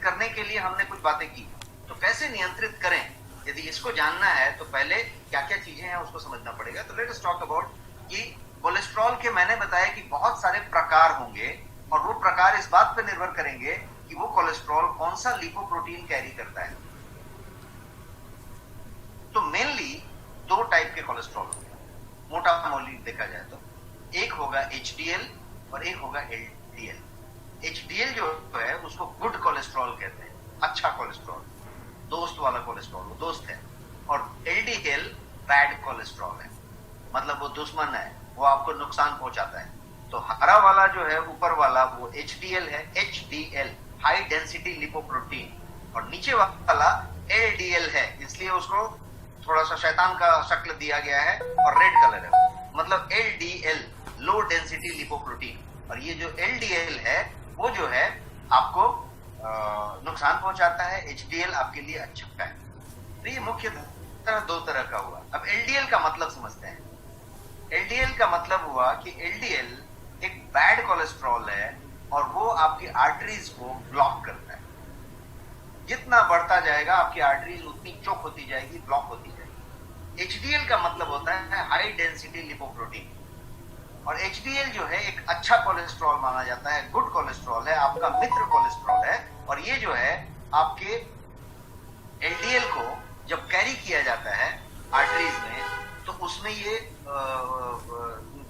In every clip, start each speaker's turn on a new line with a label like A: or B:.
A: करने के लिए हमने कुछ बातें की, तो कैसे नियंत्रित करें, यदि इसको जानना है तो पहले क्या क्या चीजें हैं उसको समझना पड़ेगा। तो लेट अस टॉक अबाउट कि कोलेस्ट्रॉल के मैंने बताया कि बहुत सारे प्रकार होंगे और वो प्रकार इस बात पर निर्भर करेंगे कि वो कोलेस्ट्रॉल कौन सा लिपोप्रोटीन कैरी करता है। तो मेनली दो टाइप के कोलेस्ट्रॉल होंगे, मोटा मोटी देखा जाए तो। एक होगा एचडीएल और एक होगा एलडीएल। एचडीएल जो है उसको गुड कोलेस्ट्रॉल कहते हैं, अच्छा कोलेस्ट्रॉल, दोस्त वाला कोलेस्ट्रॉल, वो दोस्त है। और एलडीएल बैड कोलेस्ट्रॉल है, मतलब वो दुश्मन है, वो आपको नुकसान पहुंचाता है। तो हरा वाला जो है ऊपर वाला वो एचडीएल है, एचडीएल हाई डेंसिटी लिपोप्रोटीन, और नीचे वाला एलडीएल है, इसलिए उसको थोड़ा सा शैतान का शक्ल दिया गया है और रेड कलर है, मतलब एलडीएल लो डेंसिटी लिपोप्रोटीन। और ये जो एलडीएल है वो जो है आपको नुकसान पहुंचाता है, एचडीएल आपके लिए अच्छा है। तो ये मुख्य दो तरह का हुआ। अब एलडीएल का मतलब समझते हैं। एलडीएल का मतलब हुआ कि एलडीएल एक बैड कोलेस्ट्रॉल है और वो आपकी आर्टरीज को ब्लॉक करता है। जितना बढ़ता जाएगा आपकी आर्टरीज उतनी चोक होती जाएगी, ब्लॉक होती जाएगी। एचडीएल का मतलब होता है हाई डेंसिटी लिपोप्रोटीन, और एचडीएल जो है एक अच्छा कोलेस्ट्रॉल माना जाता है, गुड कोलेस्ट्रॉल है, आपका मित्र कोलेस्ट्रॉल है। और ये जो है आपके एलडीएल को जब कैरी किया जाता है आर्टरीज में, तो उसमें ये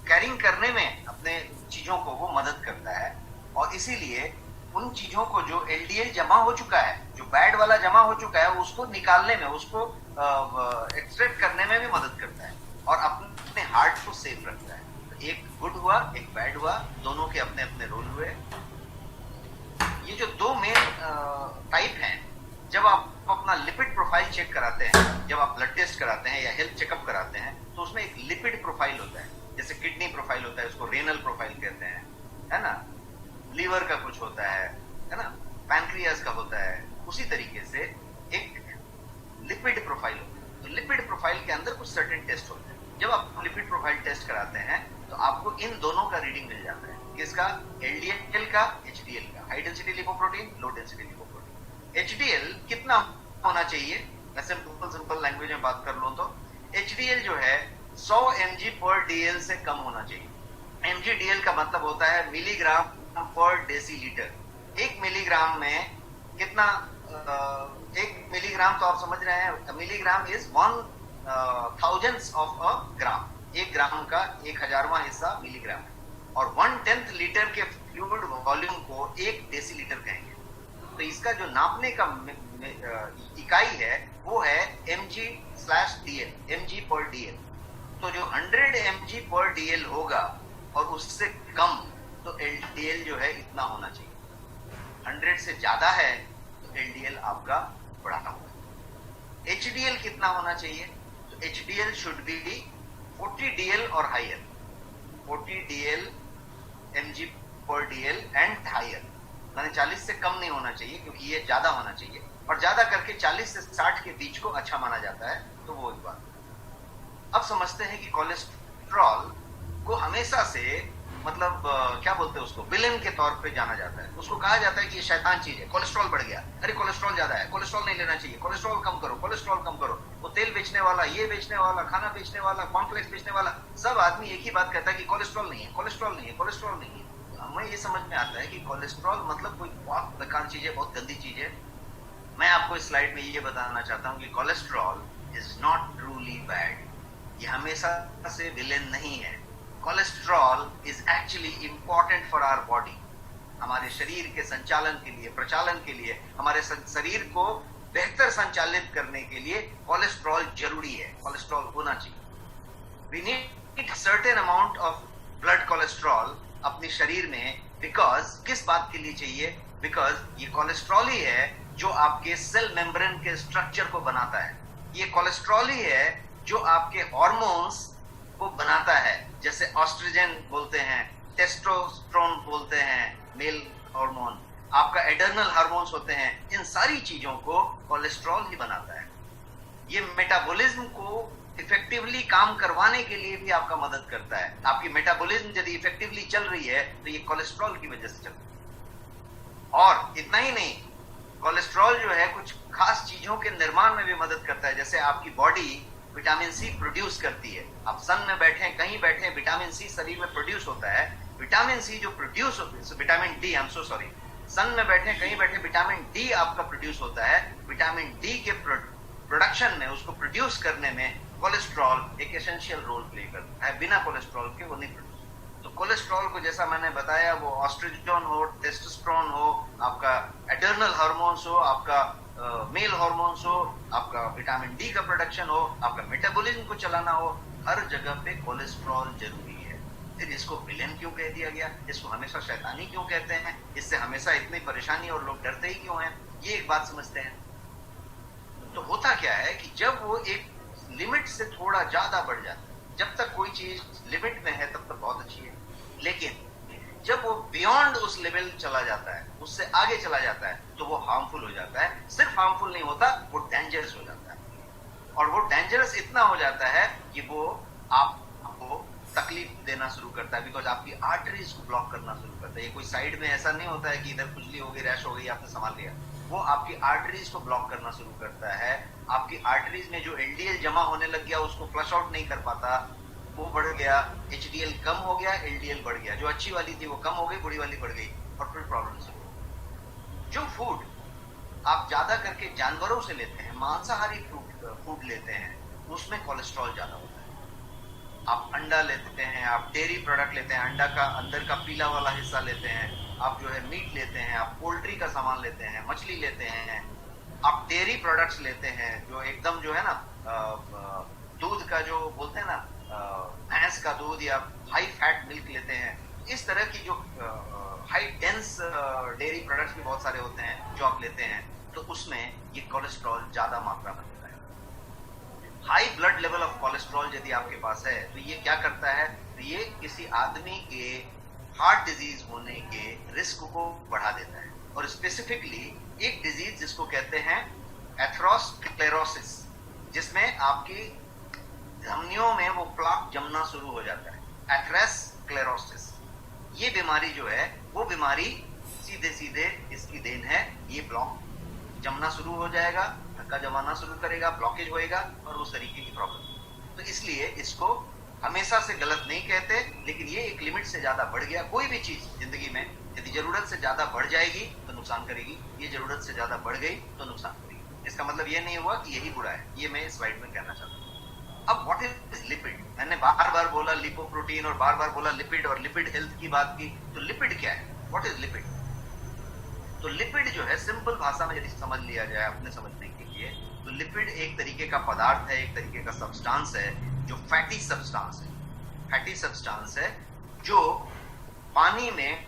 A: कैरिंग करने में अपने चीजों को वो मदद करता है। और इसीलिए उन चीजों को जो एलडीएल जमा हो चुका है, जो बैड वाला जमा हो चुका है, उसको निकालने में, उसको एक्सट्रैक्ट करने में भी मदद करता है और अपने हार्ट को सेफ रखता है। तो एक गुड हुआ, एक बैड हुआ, दोनों के अपने अपने रोल हुए। ये जो दो मेन टाइप हैं, जब आप अपना लिपिड प्रोफाइल चेक कराते हैं, जब आप ब्लड टेस्ट कराते हैं या हेल्थ चेकअप कराते हैं, तो उसमें एक लिपिड प्रोफाइल होता है। जैसे किडनी प्रोफाइल होता है, उसको रेनल प्रोफाइल कहते हैं, है ना। लीवर का कुछ होता है ना, पैनक्रियास का होता है। उसी तरीके से एक लिपिड प्रोफाइल होता है। तो लिपिड प्रोफाइल के अंदर कुछ सर्टेन टेस्ट होते हैं। जब आप लिपिड प्रोफाइल टेस्ट कराते हैं तो आपको इन दोनों का रीडिंग मिल जाता है, किसका, एलडीएल का, एचडीएल का, हाई डेंसिटी लिपोप्रोटीन, लो डेंसिटी लिपोप्रोटीन। एचडीएल कितना होना चाहिए, मैं सिंपल लैंग्वेज में बात कर लूं तो एचडीएल जो है 100 mg/dl से कम होना चाहिए। mg/dl का मतलब होता है मिलीग्राम पर डेसीलीटर। एक मिलीग्राम में कितना, एक मिलीग्राम तो आप समझ रहे हैं, मिलीग्राम इज 1/1000 ऑफ अ ग्राम। एक ग्राम का 1000वां हिस्सा मिलीग्राम है, और 1/10 लीटर के फ्लूइड वॉल्यूम को 1 डेसीलीटर कहेंगे। तो इसका जो नापने का इकाई है वो है mg/dl, mg/dl। तो जो 100 mg/dl होगा और उससे कम, तो एलडीएल जो है इतना होना चाहिए। 100 से ज्यादा है तो एलडीएल आपका बढ़ा हुआ है। एचडीएल कितना होना चाहिए, तो एचडीएल शुड बी 40 DL और higher, 40 DL mg/dl and higher, माने 40 से कम नहीं होना चाहिए, क्योंकि ये ज्यादा होना चाहिए। और ज्यादा करके 40 से 60 के बीच को अच्छा माना जाता है। तो वो एक बात। अब समझते हैं कि कोलेस्ट्रॉल को हमेशा से, मतलब क्या बोलते हैं उसको, विलेन के तौर पे जाना जाता है। उसको कहा जाता है कि ये शैतान चीज है, कोलेस्ट्रॉल बढ़ गया, अरे कोलेस्ट्रॉल ज्यादा है, कोलेस्ट्रॉल नहीं लेना चाहिए, कोलेस्ट्रॉल कम करो, कोलेस्ट्रॉल कम करो। वो तेल बेचने वाला, ये बेचने वाला, खाना बेचने वाला, कॉम्प्लेक्स बेचने वाला, सब आदमी एक ही बात कहता है कि कोलेस्ट्रॉल नहीं है, कोलेस्ट्रॉल नहीं है, कोलेस्ट्रॉल नहीं है। तो हमें ये समझ में आता है कि कोलेस्ट्रॉल मतलब कोई बहुत बेकार चीज है, बहुत गंदी चीज है। मैं आपको इस स्लाइड में ये बताना चाहता हूँ कि cholesterol is not truly bad, ये हमेशा से विलेन नहीं है। Cholesterol is actually important for our body. हमारे शरीर के संचालन के लिए, प्रचालन के लिए, हमारे शरीर को बेहतर संचालित करने के लिए कोलेस्ट्रॉल जरूरी है, कोलेस्ट्रॉल होना चाहिए। We need certain amount of blood cholesterol अपने शरीर में, बिकॉज किस बात के लिए चाहिए, बिकॉज ये कोलेस्ट्रॉल ही है जो आपके सेल मेम्ब्रेन के स्ट्रक्चर को बनाता है। ये कोलेस्ट्रॉल ही है जो आपके हॉर्मोन्स को बनाता है, जैसे ऑस्ट्रोजन बोलते हैं, टेस्टोस्टेरोन बोलते हैं, मेल हार्मोन, आपका एडर्नल हार्मोन्स होते हैं। इन सारी चीजों को कोलेस्ट्रॉल ही बनाता है। ये मेटाबॉलिज्म को इफेक्टिवली काम करवाने के लिए भी आपका मदद करता है। आपकी मेटाबॉलिज्म यदि इफेक्टिवली चल रही है तो ये कोलेस्ट्रॉल की वजह से चल रही है। और इतना ही नहीं, कोलेस्ट्रॉल जो है कुछ खास चीजों के निर्माण में भी मदद करता है। जैसे आपकी बॉडी विटामिन सी प्रोड्यूस करती है। आप सन में बैठे, कहीं बैठे, विटामिन सी शरीर में प्रोड्यूस होता है। विटामिन सी जो प्रोड्यूस होती है, vitamin D, I am so sorry, sun में बैठे, कहीं बैठे, विटामिन डी आपका प्रोड्यूस होता है। विटामिन डी के प्रोडक्शन में, उसको प्रोड्यूस करने में कोलेस्ट्रॉल एक एसेंशियल रोल प्ले करता है। बिना कोलेस्ट्रॉल के वो नहीं प्रोड्यूस। तो कोलेस्ट्रॉल को जैसा मैंने बताया, वो ऑस्ट्रोजन हो, टेस्टोस्टेरोन हो, आपका एटर्नल हार्मोन्स हो, आपका मेल हार्मोन्स हो, आपका विटामिन डी का प्रोडक्शन हो, आपका मेटाबॉलिज्म को चलाना हो, हर जगह पे कोलेस्ट्रॉल जरूरी है। फिर इसको विलेन क्यों कह दिया गया, इसको हमेशा शैतानी क्यों कहते हैं, इससे हमेशा इतनी परेशानी और लोग डरते ही क्यों हैं, ये एक बात समझते हैं। तो होता क्या है कि जब वो एक लिमिट से थोड़ा ज्यादा बढ़ जाता है, जब तक कोई चीज लिमिट में है तब तक बहुत अच्छी है, लेकिन जब वो बियॉन्ड उस लेवल चला जाता है, उससे आगे चला जाता है, तो वो हार्मफुल हो जाता है। सिर्फ हार्मफुल नहीं होता, वो डेंजरस हो जाता है। और वो डेंजरस इतना हो जाता है कि वो आपको तकलीफ देना शुरू करता है, बिकॉज आपकी आर्टरीज को ब्लॉक करना शुरू करता है। ये कोई साइड में ऐसा नहीं होता है कि इधर खुजली हो गई, रैश हो गई, आपने संभाल लिया। वो आपकी आर्टरीज को ब्लॉक करना शुरू करता है। आपकी आर्टरीज में जो एलडीएल जमा होने लग गया, उसको फ्लश आउट नहीं कर पाता, वो बढ़ गया, एचडीएल कम हो गया, एलडीएल बढ़ गया। जो अच्छी वाली थी वो कम हो गई, बुरी वाली बढ़ गई, और फिर प्रॉब्लम शुरू हो गई। जो फूड आप ज्यादा करके जानवरों से लेते हैं, मांसाहारी फूड लेते हैं, उसमें कोलेस्ट्रॉल ज्यादा होता है। आप अंडा लेते हैं, आप डेयरी प्रोडक्ट लेते हैं, अंडा का अंदर का पीला वाला हिस्सा लेते हैं, आप जो है मीट लेते हैं, आप पोल्ट्री का सामान लेते हैं, मछली लेते हैं, आप डेयरी प्रोडक्ट्स लेते हैं, जो एकदम जो है ना दूध का जो बोलते हैं ना, भैंस का दूध, या हाई फैट मिल्क लेते हैं। इस तरह की जो हाई डेंस डेयरी प्रोडक्ट्स भी बहुत सारे होते हैं जो आप लेते हैं, तो उसमें ये कोलेस्ट्रॉल ज्यादा मात्रा में होता है। High blood level of cholesterol यदि आपके पास है, तो ये क्या करता है, तो ये किसी आदमी के हार्ट डिजीज होने के रिस्क को बढ़ा देता है। और स्पेसिफिकली एक डिजीज जिसको कहते हैं एथेरोस्क्लेरोसिस, जिसमें आपकी धमनियों में वो प्लाक जमना शुरू हो जाता है, एथेरोस्क्लेरोसिस। ये बीमारी जो है, वो बीमारी सीधे सीधे इसकी देन है। ये ब्लॉक जमना शुरू हो जाएगा, धक्का जमाना शुरू करेगा, ब्लॉकेज होएगा, और उस तरीके की प्रॉब्लम। तो इसलिए इसको हमेशा से गलत नहीं कहते, लेकिन ये एक लिमिट से ज्यादा बढ़ गया। कोई भी चीज जिंदगी में यदि जरूरत से ज्यादा बढ़ जाएगी तो नुकसान करेगी, ये जरूरत से ज्यादा बढ़ गई तो नुकसान करेगी। इसका मतलब ये नहीं हुआ कि यही बुरा है, ये मैं इस स्लाइड में कहना चाहता हूँ। अब व्हाट इज लिपिड, मैंने बार बार बोला लिपोप्रोटीन और बार बार बोला लिपिड, और लिपिड हेल्थ की बात की। तो लिपिड क्या है, व्हाट इज लिपिड? तो लिपिड जो है, सिंपल भाषा में यदि समझ लिया जाए अपने समझने के लिए, तो लिपिड एक तरीके का पदार्थ है, एक तरीके का सब्सटेंस है, जो फैटी सब्सटेंस है। फैटी सब्सटेंस है जो पानी में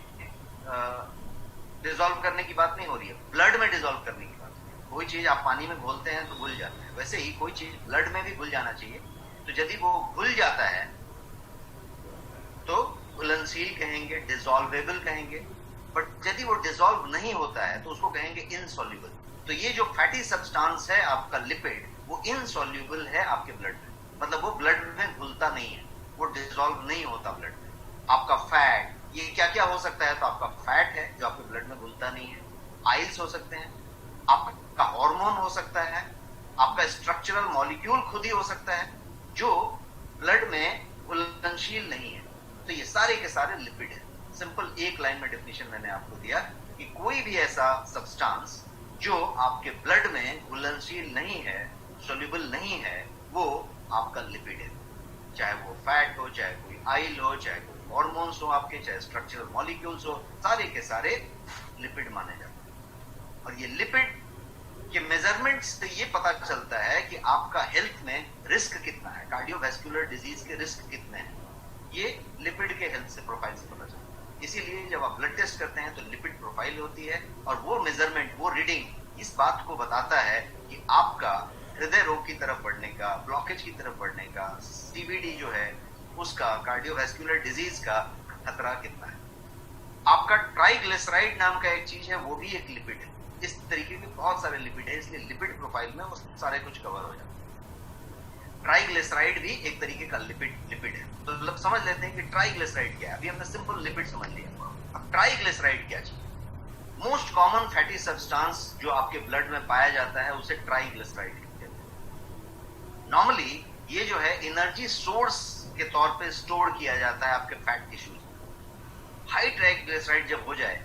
A: डिसॉल्व करने की बात नहीं हो रही है, ब्लड में डिसॉल्व करने की बात है। कोई चीज आप पानी में घोलते हैं तो घुल जाता है, वैसे ही कोई चीज ब्लड में भी घुल जाना चाहिए। तो यदि वो घुल जाता है तो घुलनशील कहेंगे, डिसॉल्वेबल कहेंगे। बट यदि वो डिसॉल्व नहीं होता है तो उसको कहेंगे इनसॉल्युबल। तो ये जो फैटी सब्सटेंस है आपका लिपिड, वो इनसॉल्युबल है आपके ब्लड में, मतलब वो ब्लड में घुलता नहीं है, वो डिसॉल्व नहीं होता ब्लड में। आपका फैट, ये क्या क्या हो सकता है, तो आपका फैट है जो आपके ब्लड में घुलता नहीं है, आइल्स हो सकते हैं, आपका हार्मोन हो सकता है, आपका स्ट्रक्चरल मॉलिक्यूल खुद ही हो सकता है जो ब्लड में घुलनशील नहीं है। तो ये सारे के सारे लिपिड है। सिंपल एक लाइन में डेफिनेशन मैंने आपको दिया कि कोई भी ऐसा सब्सटेंस जो आपके ब्लड में घुलनशील नहीं है, सोल्यूबल नहीं है, वो आपका लिपिड है। चाहे वो फैट हो, चाहे कोई आइल हो, चाहे कोई हार्मोन्स हो आपके, चाहे स्ट्रक्चरल मॉलिक्यूल्स हो, सारे के सारे लिपिड माने जाते हैं। और ये लिपिड के मेजरमेंट से ये पता चलता है कि आपका हेल्थ में रिस्क कितना है, कार्डियोवैस्कुलर डिजीज के रिस्क कितने हैं, ये लिपिड के हेल्थ से प्रोफाइल से पता चलता है। इसीलिए जब आप ब्लड टेस्ट करते हैं तो लिपिड प्रोफाइल होती है, और वो मेजरमेंट, वो रीडिंग इस बात को बताता है कि आपका हृदय रोग की तरफ बढ़ने का, ब्लॉकेज की तरफ बढ़ने का, सीवीडी जो है उसका, कार्डियोवैस्कुलर डिजीज का खतरा कितना है। आपका ट्राइग्लिसराइड नाम का एक चीज है, वो भी एक लिपिड है। इस तरीके के बहुत सारे लिपिड है, इसलिए लिपिड प्रोफाइल में वो सारे कुछ कवर हो जाता है। ट्राइग्लिसराइड भी एक तरीके का लिपिड है। तो मतलब समझ लेते हैं कि ट्राइग्लिसराइड क्या है। अभी हमने सिंपल लिपिड समझ लिया, अब ट्राइग्लिसराइड क्या चीज? मोस्ट कॉमन फैटी सब्सटेंस जो आपके ब्लड में पाया जाता है उसे ट्राइग्लिसराइड कहते हैं। नॉर्मली ये जो है एनर्जी सोर्स के तौर पे स्टोर किया जाता है आपके फैट टिश्यूज में। हाई ट्राइग्लिसराइड जब हो जाए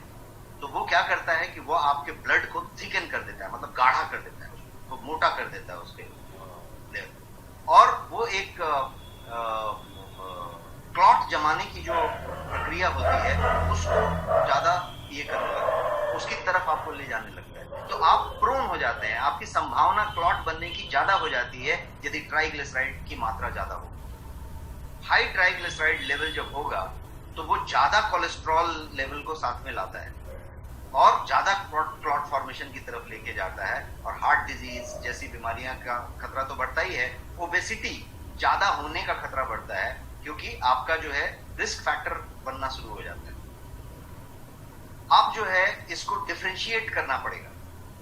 A: तो वो क्या करता है कि वो आपके ब्लड को थिकन कर देता है, मतलब गाढ़ा कर देता है, उसको मोटा कर देता है उसके लेवल। और वो एक क्लॉट जमाने की जो प्रक्रिया होती है उसको ज्यादा ये करने लगता है, उसकी तरफ आपको ले जाने लगता है। तो आप प्रोन हो जाते हैं, आपकी संभावना क्लॉट बनने की ज्यादा हो जाती है यदि ट्राइग्लिसराइड की मात्रा ज्यादा हो। हाई ट्राइग्लिसराइड लेवल जब होगा तो वो ज्यादा कोलेस्ट्रॉल लेवल को साथ में लाता है और ज्यादा क्लॉट फॉर्मेशन की तरफ लेके जाता है और हार्ट डिजीज जैसी बीमारियां का खतरा तो बढ़ता ही है, ओबेसिटी ज्यादा होने का खतरा बढ़ता है क्योंकि आपका जो है रिस्क फैक्टर बनना शुरू हो जाता है। आप जो है इसको डिफरेंशिएट करना पड़ेगा।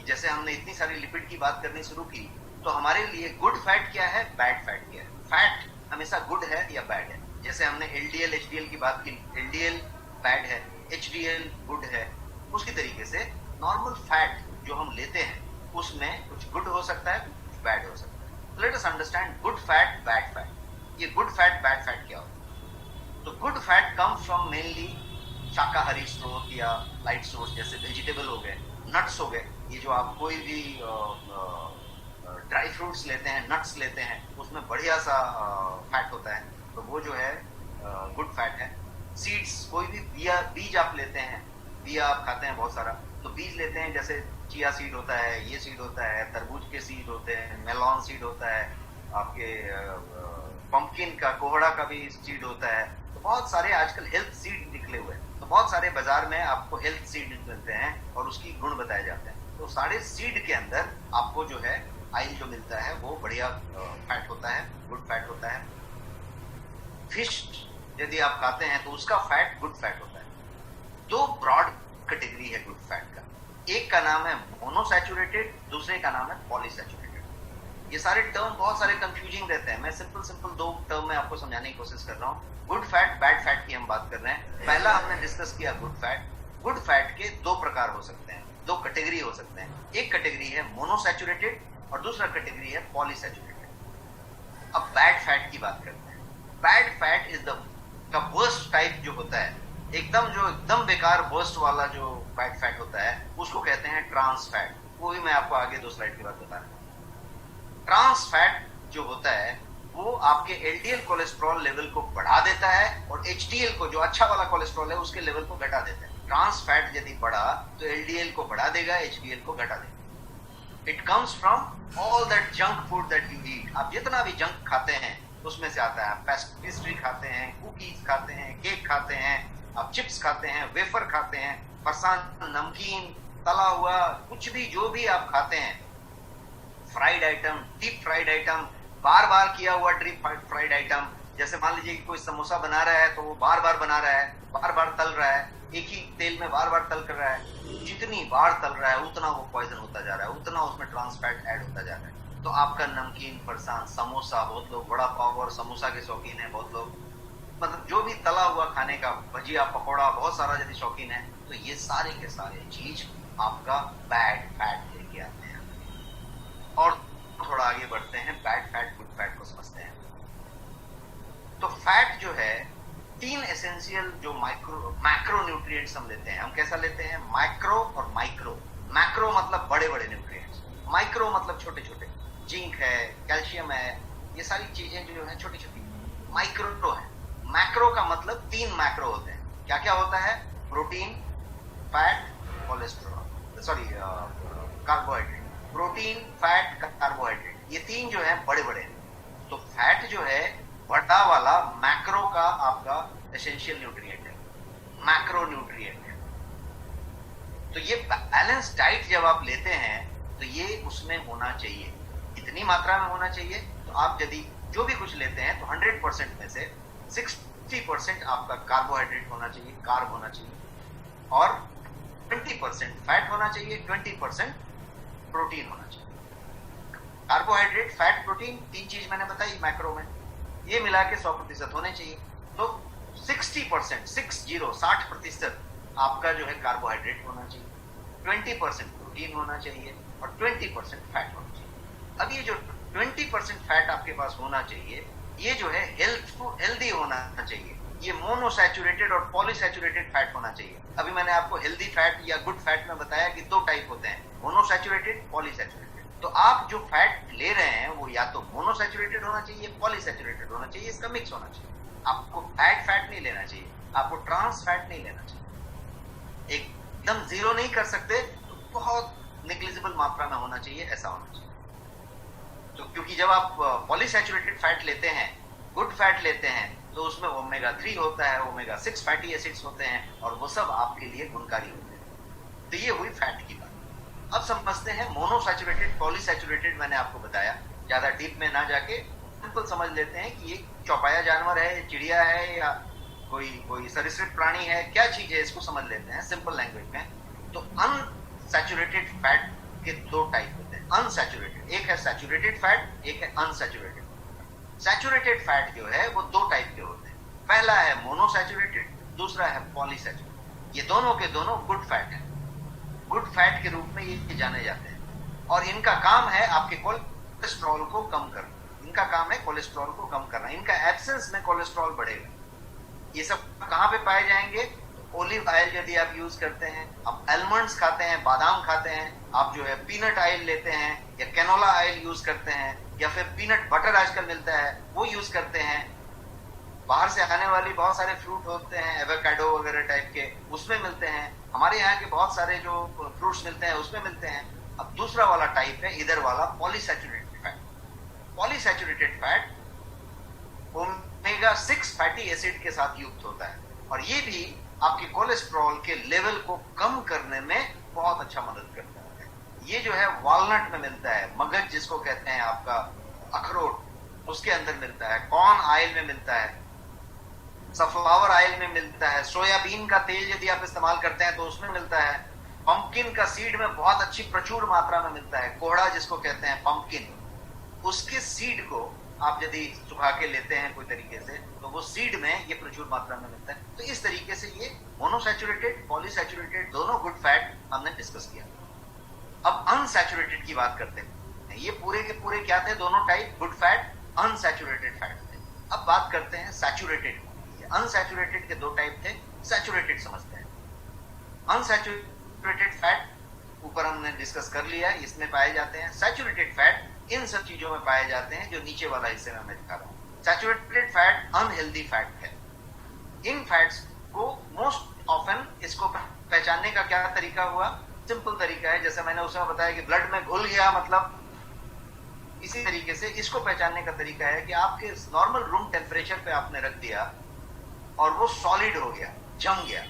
A: जैसे हमने इतनी सारी लिपिड की बात करनी शुरू की तो हमारे लिए गुड फैट क्या है, बैड फैट क्या है। फैट हमेशा गुड है या बैड है। जैसे हमने एलडीएल एचडीएल की बात की, एलडीएल बैड है, एचडीएल गुड है। उसी तरीके से नॉर्मल फैट जो हम लेते हैं उसमें कुछ गुड हो सकता है, कुछ बैड हो सकता है। Let us understand good fat, bad fat. ये गुड फैट बैड फैट क्या होता है? तो good fat comes from mainly शाकाहारी स्रोत या लाइट सोर्स, जैसे वेजिटेबल हो गए, नट्स हो गए। ये जो आप कोई भी ड्राई फ्रूट्स लेते हैं, नट्स लेते हैं, उसमें बढ़िया सा फैट होता है, तो वो जो है गुड फैट है। सीड्स, कोई भी बीज आप लेते हैं, बिया आप खाते हैं बहुत सारा, तो बीज लेते हैं, जैसे चिया सीड होता है, ये सीड होता है, तरबूज के सीड होते हैं, मेलॉन सीड होता है, आपके पंपकिन का, कोहड़ा का भी सीड होता है। तो बहुत सारे आजकल हेल्थ सीड निकले हुए हैं, तो बहुत सारे बाजार में आपको हेल्थ सीड मिलते हैं और उसकी गुण बताए जाते हैं। तो सारे सीड के अंदर आपको जो है ऑयल जो मिलता है वो बढ़िया फैट होता है, गुड फैट होता है। फिश यदि आप खाते हैं तो उसका फैट गुड फैट होता है। दो ब्रॉड कैटेगरी है गुड फैट का, एक का नाम है मोनोसैचुरेटेड, दूसरे का नाम है पॉलीसैचुरेटेड। ये सारे टर्म बहुत सारे कंफ्यूजिंग रहते हैं, मैं सिंपल दो टर्म में आपको समझाने की कोशिश कर रहा हूँ। गुड फैट बैड फैट की हम बात कर रहे हैं। पहला हमने डिस्कस किया गुड फैट। गुड फैट के दो प्रकार हो सकते हैं, दो कैटेगरी हो सकते हैं। एक कैटेगरी है मोनोसैचुरेटेड और दूसरा कैटेगरी है पॉलीसैचुरेटेड। अब बैड फैट की बात करते हैं। Bad fat is the worst type जो होता है, एकदम बेकार वर्स्ट वाला जो बैड फैट होता है उसको कहते हैं ट्रांस फैट। वो भी मैं आपको आगे दो स्लाइड के बाद बता रहा हूं। ट्रांस फैट जो होता है वो आपके एलडीएल कोलेस्ट्रॉल लेवल को बढ़ा देता है और एचडीएल को, जो अच्छा वाला कोलेस्ट्रॉल है, उसके लेवल को घटा देता है। ट्रांस फैट यदि बढ़ा तो एलडीएल को बढ़ा देगा, एचडीएल को घटा देगा। It comes from all that junk food that you eat. आप जितना भी जंक खाते हैं उसमें से आता है। पेस्ट्री खाते हैं, कुकीज खाते हैं, केक खाते हैं, आप चिप्स खाते हैं, वेफर खाते हैं, फरसान, नमकीन, तला हुआ, कुछ भी जो भी आप खाते हैं, fried item, deep fried item, बार बार किया हुआ डीप फ्राइड आइटम। जैसे मान लीजिए कि कोई समोसा बना रहा है तो वो बार बार बना रहा है, बार बार तल रहा है, एक ही तेल में बार बार तल कर रहा है। जितनी बार तल रहा है उतना वो पॉइजन होता जा रहा है, उतना उसमें ट्रांस फैट ऐड होता जा रहा है। तो आपका नमकीन, फरसान, समोसा, बहुत लोग बड़ा पाव और समोसा के शौकीन है, बहुत लोग मतलब जो भी तला हुआ खाने का, भजिया, पकौड़ा, बहुत सारा यदि शौकीन है, तो ये सारे के सारे चीज आपका बैड फैट लेके आते हैं। और थोड़ा आगे बढ़ते हैं, बैड फैट गुड फैट को समझते हैं। तो फैट जो है, तीन एसेंशियल जो मैक्रो न्यूट्रिएंट्स हम लेते हैं। हम कैसा लेते हैं? मैक्रो और माइक्रो। मैक्रो मतलब बड़े बड़े न्यूट्रिएंट्स, माइक्रो मतलब छोटे छोटे। जिंक है, कैल्शियम है, ये सारी चीजें जो है छोटी छोटी माइक्रो है। मैक्रो का मतलब तीन मैक्रो होते हैं। क्या क्या होता है? Protein, fat, cholesterol, sorry carbohydrate. Protein, fat, carbohydrate, ये तीन जो है बड़े बड़े हैं। तो फैट जो है बड़ा वाला मैक्रो का आपका एसेंशियल न्यूट्रिएंट है, मैक्रो न्यूट्रिएंट है। तो ये बैलेंस डाइट जब आप लेते हैं तो ये उसमें होना चाहिए, इतनी मात्रा में होना चाहिए। तो आप यदि जो भी कुछ लेते हैं तो 100% में से 60% आपका कार्बोहाइड्रेट होना चाहिए, कार्ब होना चाहिए, और 20% फैट होना चाहिए, 20% प्रोटीन होना चाहिए। कार्बोहाइड्रेट, फैट, प्रोटीन, तीन चीज मैंने बताई मैक्रो में, ये मिला के 100% होने चाहिए। तो 60%, 60% आपका जो है कार्बोहाइड्रेट होना चाहिए, 20% प्रोटीन होना चाहिए और 20% फैट होना चाहिए। अब ये जो 20% फैट आपके पास होना चाहिए, ये जो है हेल्दी होना चाहिए। ये मोनोसैचुरेटेड और पॉलीसैचुरेटेड फैट होना चाहिए। अभी मैंने आपको हेल्दी फैट या गुड फैट में बताया कि दो टाइप होते हैं, मोनोसैचुरेटेड, पॉलीसैचुरेटेड। तो आप जो फैट ले रहे हैं वो या तो मोनोसैचुरेटेड होना चाहिए, पॉलीसैचुरेटेड होना चाहिए, इसका मिक्स होना चाहिए। आपको बैड फैट नहीं लेना चाहिए, आपको ट्रांस फैट नहीं लेना चाहिए। एकदम जीरो नहीं कर सकते, तो बहुत निग्लिजिबल मात्रा में होना चाहिए, ऐसा होना चाहिए। तो क्योंकि जब आप पॉलीसैचुरेटेड फैट लेते हैं, गुड फैट लेते हैं, तो उसमें ओमेगा 3 होता है, ओमेगा 6 फैटी एसिड्स होते हैं, और वो सब आपके लिए गुणकारी होते हैं। तो ये हुई फैट की बात। अब समझते हैं मोनोसैचुरेटेड, पॉलीसैचुरेटेड। मैंने आपको बताया, ज्यादा डीप में ना जाके सिंपल समझ लेते हैं कि ये चौपाया जानवर है, चिड़िया है, या कोई सरीसृप प्राणी है, क्या चीज है, इसको समझ लेते हैं सिंपल लैंग्वेज में। तो अनसैचुरेटेड फैट के दो टाइप होते हैं। अनसैचुरेटेड, एक है सैचुरेटेड फैट, एक है अनसैचुरेटेड। सैचुरेटेड फैट जो है वो दो टाइप के होते हैं। पहला है मोनोसैचुरेटेड, दूसरा है पॉलीसैचुरेटेड। ये दोनों के दोनों गुड फैट है, गुड फैट के रूप में ये जाने जाते हैं। और इनका काम है आपके कोलेस्ट्रॉल को कम करना। इनका काम है कोलेस्ट्रॉल को कम करना। इनका एब्सेंस में कोलेस्ट्रॉल बढ़ेगा। ये सब कहां पे पाए जाएंगे? ओलिव ऑयल यदि आप यूज करते हैं, आप आलमंड्स खाते हैं, बादाम खाते हैं, आप जो है पीनट ऑयल लेते हैं, या कैनोला ऑयल यूज करते हैं, या फिर पीनट बटर आजकल मिलता है वो यूज करते हैं। बाहर से आने वाली बहुत सारे फ्रूट होते हैं, एवोकाडो वगैरह टाइप के, उसमें मिलते हैं। हमारे यहाँ के बहुत सारे जो फ्रूट्स मिलते हैं उसमें मिलते हैं। अब दूसरा वाला टाइप है इधर वाला polyunsaturated fat. Polyunsaturated fat omega 6 fatty acid के साथ युक्त होता है, और ये भी आपके कोलेस्ट्रॉल के लेवल को कम करने में बहुत अच्छा मदद करता है। ये जो है वॉलनट में मिलता है, मगज जिसको कहते हैं, आपका अखरोट, उसके अंदर मिलता है। कॉर्न ऑयल में मिलता है, सनफ्लावर ऑयल में मिलता है, सोयाबीन का तेल यदि आप इस्तेमाल करते हैं तो उसमें मिलता है। पंपकिन का सीड में बहुत अच्छी प्रचुर मात्रा में मिलता है, कोहड़ा जिसको कहते हैं पंपकिन, उसके सीड को आप यदि सुखा के लेते हैं कोई तरीके से, तो वो सीड में ये प्रचुर मात्रा में मिलता है। तो इस तरीके से ये मोनोसैचुरेटेड, पॉलीसैचुरेटेड दोनों गुड फैट हमने डिस्कस किया। अब अनसैचुरेटेड की बात करते हैं। ये पूरे के पूरे क्या थे? दोनों type good fat, unsaturated fat थे। अब बात करते हैं सैचुरेटेड। अनसैचुरेटेड के दो टाइप थे, सैचुरेटेड समझते हैं। अनसैचुरेटेड फैट ऊपर हमने डिस्कस कर लिया, इसमें पाए जाते हैं। सैचुरेटेड फैट इन सब चीजों में पाए जाते हैं जो नीचे वाला हिस्से में मैं दिखा रहा हूं। सैचुरेटेड फैट अनहेल्दी फैट है। इन फैट्स को मोस्ट ऑफन इसको पहचानने का क्या तरीका हुआ? सिंपल तरीका है, जैसे मैंने उसमें बताया कि ब्लड में घुल गया, मतलब इसी तरीके से इसको पहचानने का तरीका है कि आपके नॉर्मल रूम टेम्परेचर पे आपने रख दिया और वो सॉलिड हो गया, जम गया,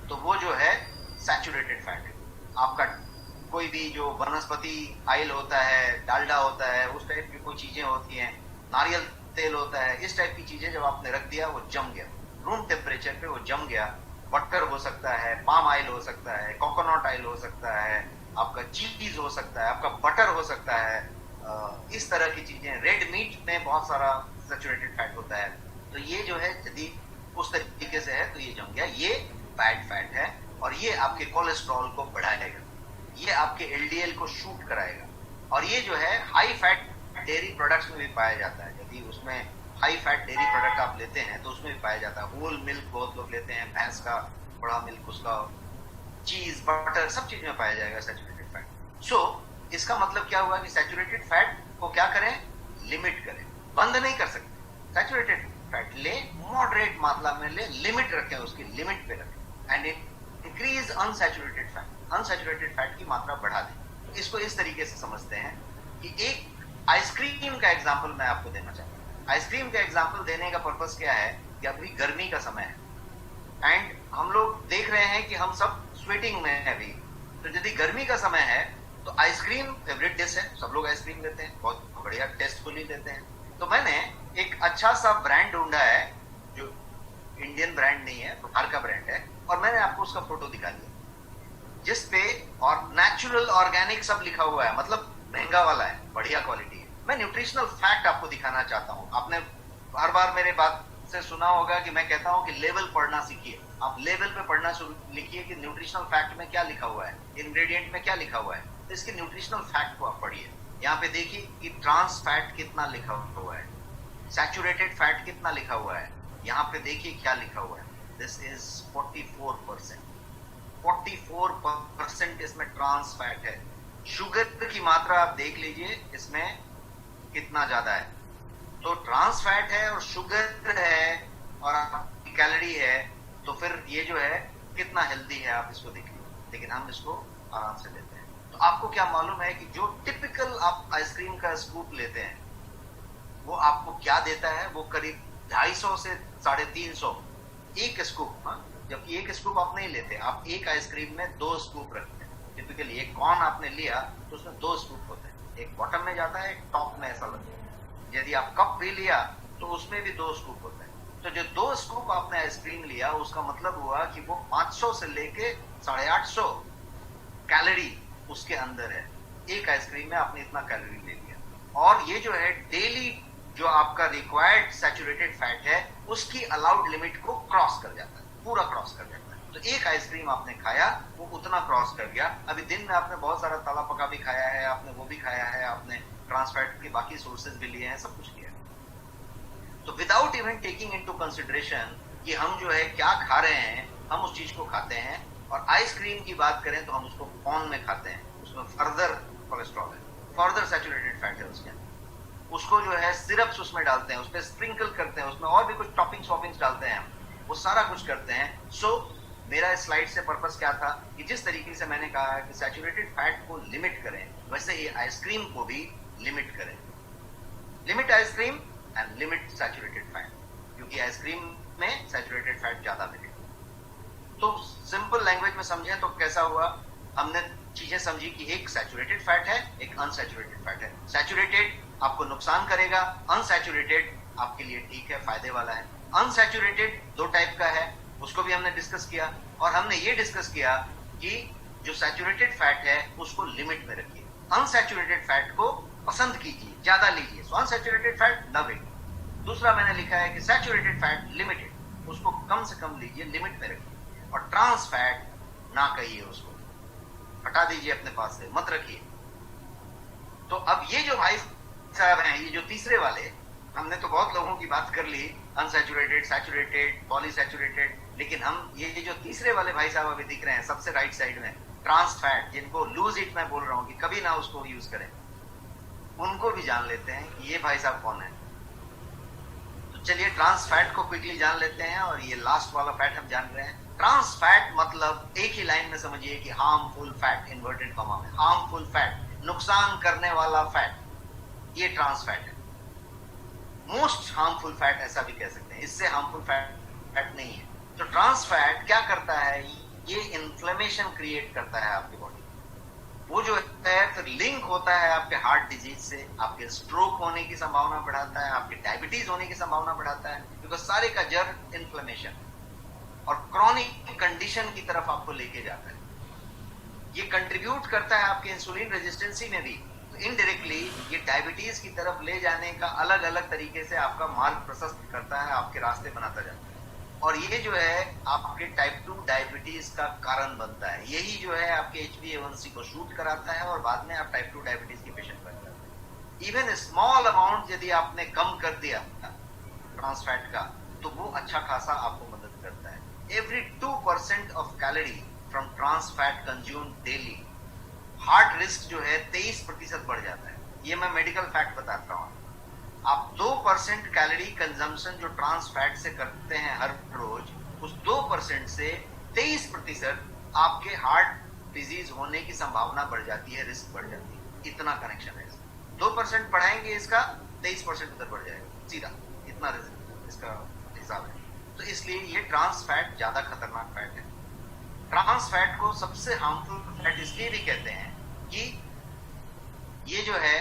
A: तो वो जो है सैचुरेटेड फैट है। आपका कोई भी जो वनस्पति ऑयल होता है, डालडा होता है, उस टाइप की कोई चीजें होती हैं, नारियल तेल होता है, इस टाइप की चीजें जब आपने रख दिया वो जम गया, रूम टेम्परेचर पे वो जम गया। बटर हो सकता है, पाम ऑयल हो सकता है, कोकोनट ऑयल हो सकता है, आपका चीज हो सकता है, आपका बटर हो सकता है, इस तरह की चीजें। रेड मीट में बहुत सारा सैचुरेटेड फैट होता है। तो ये जो है यदि उस तरीके से है तो ये जम गया, ये बैड फैट है, और ये आपके कोलेस्ट्रॉल को बढ़ाएगा, ये आपके एलडीएल को शूट कराएगा। और ये जो है हाई फैट डेयरी प्रोडक्ट्स में भी पाया जाता है। यदि उसमें हाई फैट डेयरी प्रोडक्ट आप लेते हैं तो उसमें भी पाया जाता है। होल मिल्क बहुत लोग लेते हैं, भैंस का बड़ा मिल्क, उसका चीज, बटर, सब चीज में पाया जाएगा सैचुरेटेड फैट। सो इसका मतलब क्या हुआ कि सैचुरेटेड फैट को क्या करें? लिमिट करें, बंद नहीं कर सकते। सैचुरेटेड फैट ले, मॉडरेट मात्रा में ले, लिमिट रखें, उसकी लिमिट पे रखें, and increase unsaturated fat, unsaturated fat की मात्रा बढ़ा दें। इसको इस तरीके से समझते हैं कि एक आइसक्रीम का एग्जाम्पल मैं आपको देना चाहता हूँ। आइसक्रीम का एग्जाम्पल देने का पर्पस क्या है कि अभी गर्मी का समय है एंड हम लोग देख रहे हैं कि हम सब स्वेटिंग में है अभी। तो यदि गर्मी का समय है तो आइसक्रीम फेवरेट डिश है, सब लोग आइसक्रीम लेते हैं, बहुत बढ़िया टेस्टफुली लेते हैं। तो मैंने एक अच्छा सा ब्रांड ढूंढा है जो इंडियन ब्रांड नहीं है, बाहर का ब्रांड है, और मैंने आपको उसका फोटो दिखा दिया जिसपे और नेचुरल ऑर्गेनिक सब लिखा हुआ है, मतलब महंगा वाला है, बढ़िया क्वालिटी है। मैं न्यूट्रिशनल फैक्ट आपको दिखाना चाहता हूं। आपने हर बार मेरे बात से सुना होगा कि मैं कहता हूं कि लेवल पढ़ना सीखिए। आप लेवल पे पढ़ना शुरू लिखिए कि न्यूट्रिशनल फैक्ट में क्या लिखा हुआ है, इंग्रेडिएंट में क्या लिखा हुआ है, तो इसके न्यूट्रिशनल फैक्ट को आप पढ़िए। यहाँ पे देखिए कि ट्रांस फैट कितना लिखा हुआ है, सैचुरेटेड फैट कितना लिखा हुआ है, यहाँ पे देखिए क्या लिखा हुआ है, दिस इज 44%। 44% इसमें ट्रांस फैट है। शुगर की मात्रा आप देख लीजिए इसमें कितना ज्यादा है। तो ट्रांस फैट है और शुगर है और कैलोरी है, तो फिर ये जो है कितना हेल्दी है आप इसको देखिए। लेकिन हम इसको आराम से लेते हैं। तो आपको क्या मालूम है कि जो टिपिकल आप आइसक्रीम का स्कूप लेते हैं वो आपको क्या देता है, वो करीब 250 से 350 एक स्कूप। जबकि एक स्कूप आप नहीं लेते, आप एक आइसक्रीम में 2 स्कूप रखते हैं। टिपिकली एक कॉर्न आपने लिया तो उसमें 2 स्कूप होते हैं, एक बॉटम में जाता है, एक टॉप में ऐसा लगता है। यदि आप कप भी लिया तो उसमें भी 2 स्कूप होते हैं। तो जो 2 स्कूप आपने आइसक्रीम लिया उसका मतलब हुआ कि वो 500 से लेके 850 कैलोरी उसके अंदर है। एक आइसक्रीम में आपने इतना कैलोरी ले लिया। और ये जो है डेली जो आपका रिक्वायर्ड सैचुरेटेड फैट है उसकी अलाउड लिमिट को क्रॉस कर जाता है, पूरा क्रॉस कर जाता है। तो एक आइसक्रीम आपने खाया वो उतना क्रॉस कर गया। अभी दिन में आपने बहुत सारा तला पका भी खाया है, आपने वो भी खाया है, आपने ट्रांस फैट के बाकी सोर्सेज भी लिए हैं, सब कुछ लिया है। तो without even taking into consideration कि हम जो है क्या खा रहे हैं, हम उस चीज को खाते हैं। और आइसक्रीम की बात करें तो हम उसको कॉर्न में खाते हैं, उसमें फर्दर कोलेस्ट्रॉल है, फर्दर सैचुरेटेड फैट है उसके अंदर। उसको जो है सिरप्स उसमें डालते हैं, उसमें स्प्रिंकल करते हैं, उसमें और भी कुछ टॉपिंग्स वॉपिंग्स डालते हैं, वो सारा कुछ करते हैं। सो मेरा स्लाइड से पर्पस क्या था कि जिस तरीके से मैंने कहा कि सैचुरेटेड फैट को लिमिट करें, वैसे ही आइसक्रीम को भी लिमिट करें। Limit ice cream and limit saturated fat, क्योंकि आइसक्रीम में सैचुरेटेड फैट ज्यादा मिलेगा। तो सिंपल लैंग्वेज में समझें तो कैसा हुआ, हमने चीजें समझी कि एक सैचुरेटेड फैट है, एक अनसैचुरेटेड फैट है। सैचुरेटेड आपको नुकसान करेगा, अनसैचुरेटेड आपके लिए ठीक है, फायदे वाला है। अनसैचुरेटेड 2 टाइप का है, उसको भी हमने डिस्कस किया। और हमने ये डिस्कस किया कि जो सैचुरेटेड फैट है उसको लिमिट में रखिए, अनसैचुरेटेड फैट को पसंद कीजिए, ज्यादा लीजिए। सो अनसैचुरेटेड फैट लव इट। दूसरा मैंने लिखा है कि सैचुरेटेड फैट लिमिटेड, उसको कम से कम लीजिए, लिमिट में रखिए। और ट्रांस फैट ना कहिए, उसको हटा दीजिए अपने पास से, मत रखिए। तो अब ये जो भाई साहब हैं, ये जो तीसरे वाले, हमने तो बहुत लोगों की बात कर ली, अनसैचुरेटेड, सैचुरेटेड, पॉलीसैचुरेटेड, लेकिन हम ये जो तीसरे वाले भाई साहब अभी दिख रहे हैं सबसे राइट साइड में, ट्रांस फैट, जिनको लूज इट मैं बोल रहा हूं कि कभी ना उसको यूज करें, उनको भी जान लेते हैं कि ये भाई साहब कौन है। तो चलिए ट्रांस फैट को क्विकली जान लेते हैं, और ये लास्ट वाला फैट हम जान रहे हैं। ट्रांस फैट मतलब एक ही लाइन में समझिए कि हार्मफुल फैट, इन्वर्टेड कॉमा में, हार्मफुल फैट, नुकसान करने वाला फैट, ये ट्रांस फैट है। मोस्ट हार्मफुल फैट ऐसा भी कह सकते हैं, इससे हार्मफुल फैट नहीं है। तो ट्रांस फैट क्या करता है, ये इन्फ्लेमेशन क्रिएट करता है आपकी बॉडी। वो जो है फिर लिंक होता है आपके हार्ट डिजीज से, आपके स्ट्रोक होने की संभावना बढ़ाता है, आपके डायबिटीज होने की संभावना बढ़ाता है, क्योंकि सारे का जड़ इन्फ्लेमेशन और क्रॉनिक कंडीशन की तरफ आपको लेके जाता है। ये कंट्रीब्यूट करता है आपके इंसुलिन रेजिस्टेंसी में भी। तो इनडायरेक्टली ये डायबिटीज की तरफ ले जाने का अलग अलग तरीके से आपका मार्ग प्रशस्त करता है, आपके रास्ते बनाता जाता है। और ये जो है आपके टाइप 2 डायबिटीज का कारण बनता है। यही जो है आपके HbA1c को शूट कराता है और बाद में आप टाइप 2 डायबिटीज के पेशेंट बन जाते हैं। इवन स्मॉल अमाउंट यदि आपने कम कर दिया ट्रांस फैट का, तो वो अच्छा खासा आपको मदद करता है। Every 2% of calorie from trans fat consumed daily, heart risk जो है 23% बढ़ जाता है। ये मैं मेडिकल फैक्ट बताता हूँ। आप 2% कैलोरी कंजम्पशन जो ट्रांस फैट से करते हैं हर रोज, उस 2% से 23% आपके हार्ट डिजीज होने की संभावना बढ़ जाती है, रिस्क बढ़ जाती है। इतना कनेक्शन है। 2% बढ़ाएंगे इसका, 23% उधर बढ़ जाएगा, सीधा इतना रिस्क इसका हिसाब है। तो इसलिए ये ट्रांस फैट ज्यादा खतरनाक फैट है। ट्रांस फैट को सबसे हार्मफुल फैट इसलिए भी कहते हैं कि ये जो है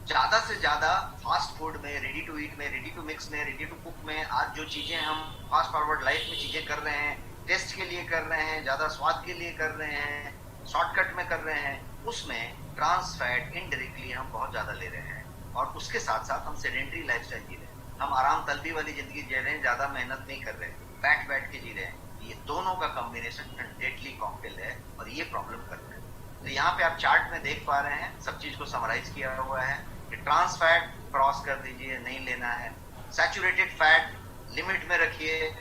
A: ज्यादा से ज्यादा फास्ट फूड में, रेडी टू ईट में, रेडी टू मिक्स में, रेडी टू कुक में, आज जो चीजें हम फास्ट फॉरवर्ड लाइफ में चीजें कर रहे हैं, टेस्ट के लिए कर रहे हैं, ज्यादा स्वाद के लिए कर रहे हैं, शॉर्टकट में कर रहे हैं, उसमें ट्रांस फैट इनडायरेक्टली हम बहुत ज्यादा ले रहे हैं। और उसके साथ साथ हम सेडेंटरी लाइफस्टाइल जी रहे हैं, हम आराम तलबी वाली जिंदगी जी रहे हैं, ज्यादा मेहनत नहीं कर रहे हैं। बैठ बैठ के जी रहे हैं, ये दोनों का कॉम्बिनेशन डेडली कॉकटेल है और ये प्रॉब्लम करता है। तो यहाँ पे आप चार्ट में देख पा रहे हैं, सब चीज को समराइज किया हुआ है कि ट्रांस फैट क्रॉस कर दीजिए, नहीं लेना है। सैचुरेटेड फैट लिमिट में रखिए,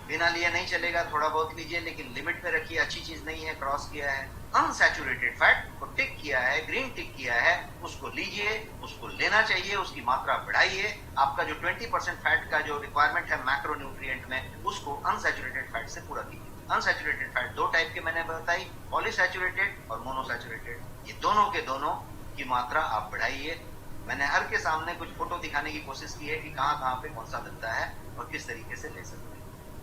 A: बिना लिए नहीं चलेगा, थोड़ा बहुत लीजिए लेकिन लिमिट में रखिए, अच्छी चीज नहीं है, क्रॉस किया है। अनसैचुरेटेड फैट को टिक किया है, ग्रीन टिक किया है, उसको लीजिए, उसको लेना चाहिए, उसकी मात्रा बढ़ाइए। आपका जो 20% फैट का जो रिक्वायरमेंट है मैक्रो न्यूट्रिएंट में, उसको अनसैचुरेटेड फैट से पूरा कीजिए। अनसैचुरेटेड फैट दो टाइप के मैंने बताई, पॉलीसैचुरेटेड और मोनोसैचुरेटेड। ये दोनों के दोनों की मात्रा आप बढ़ाइए। मैंने हर के सामने कुछ फोटो दिखाने की कोशिश की है कि कहाँ कहाँ पे कौन सा मिलता है और किस तरीके से ले सकते हैं।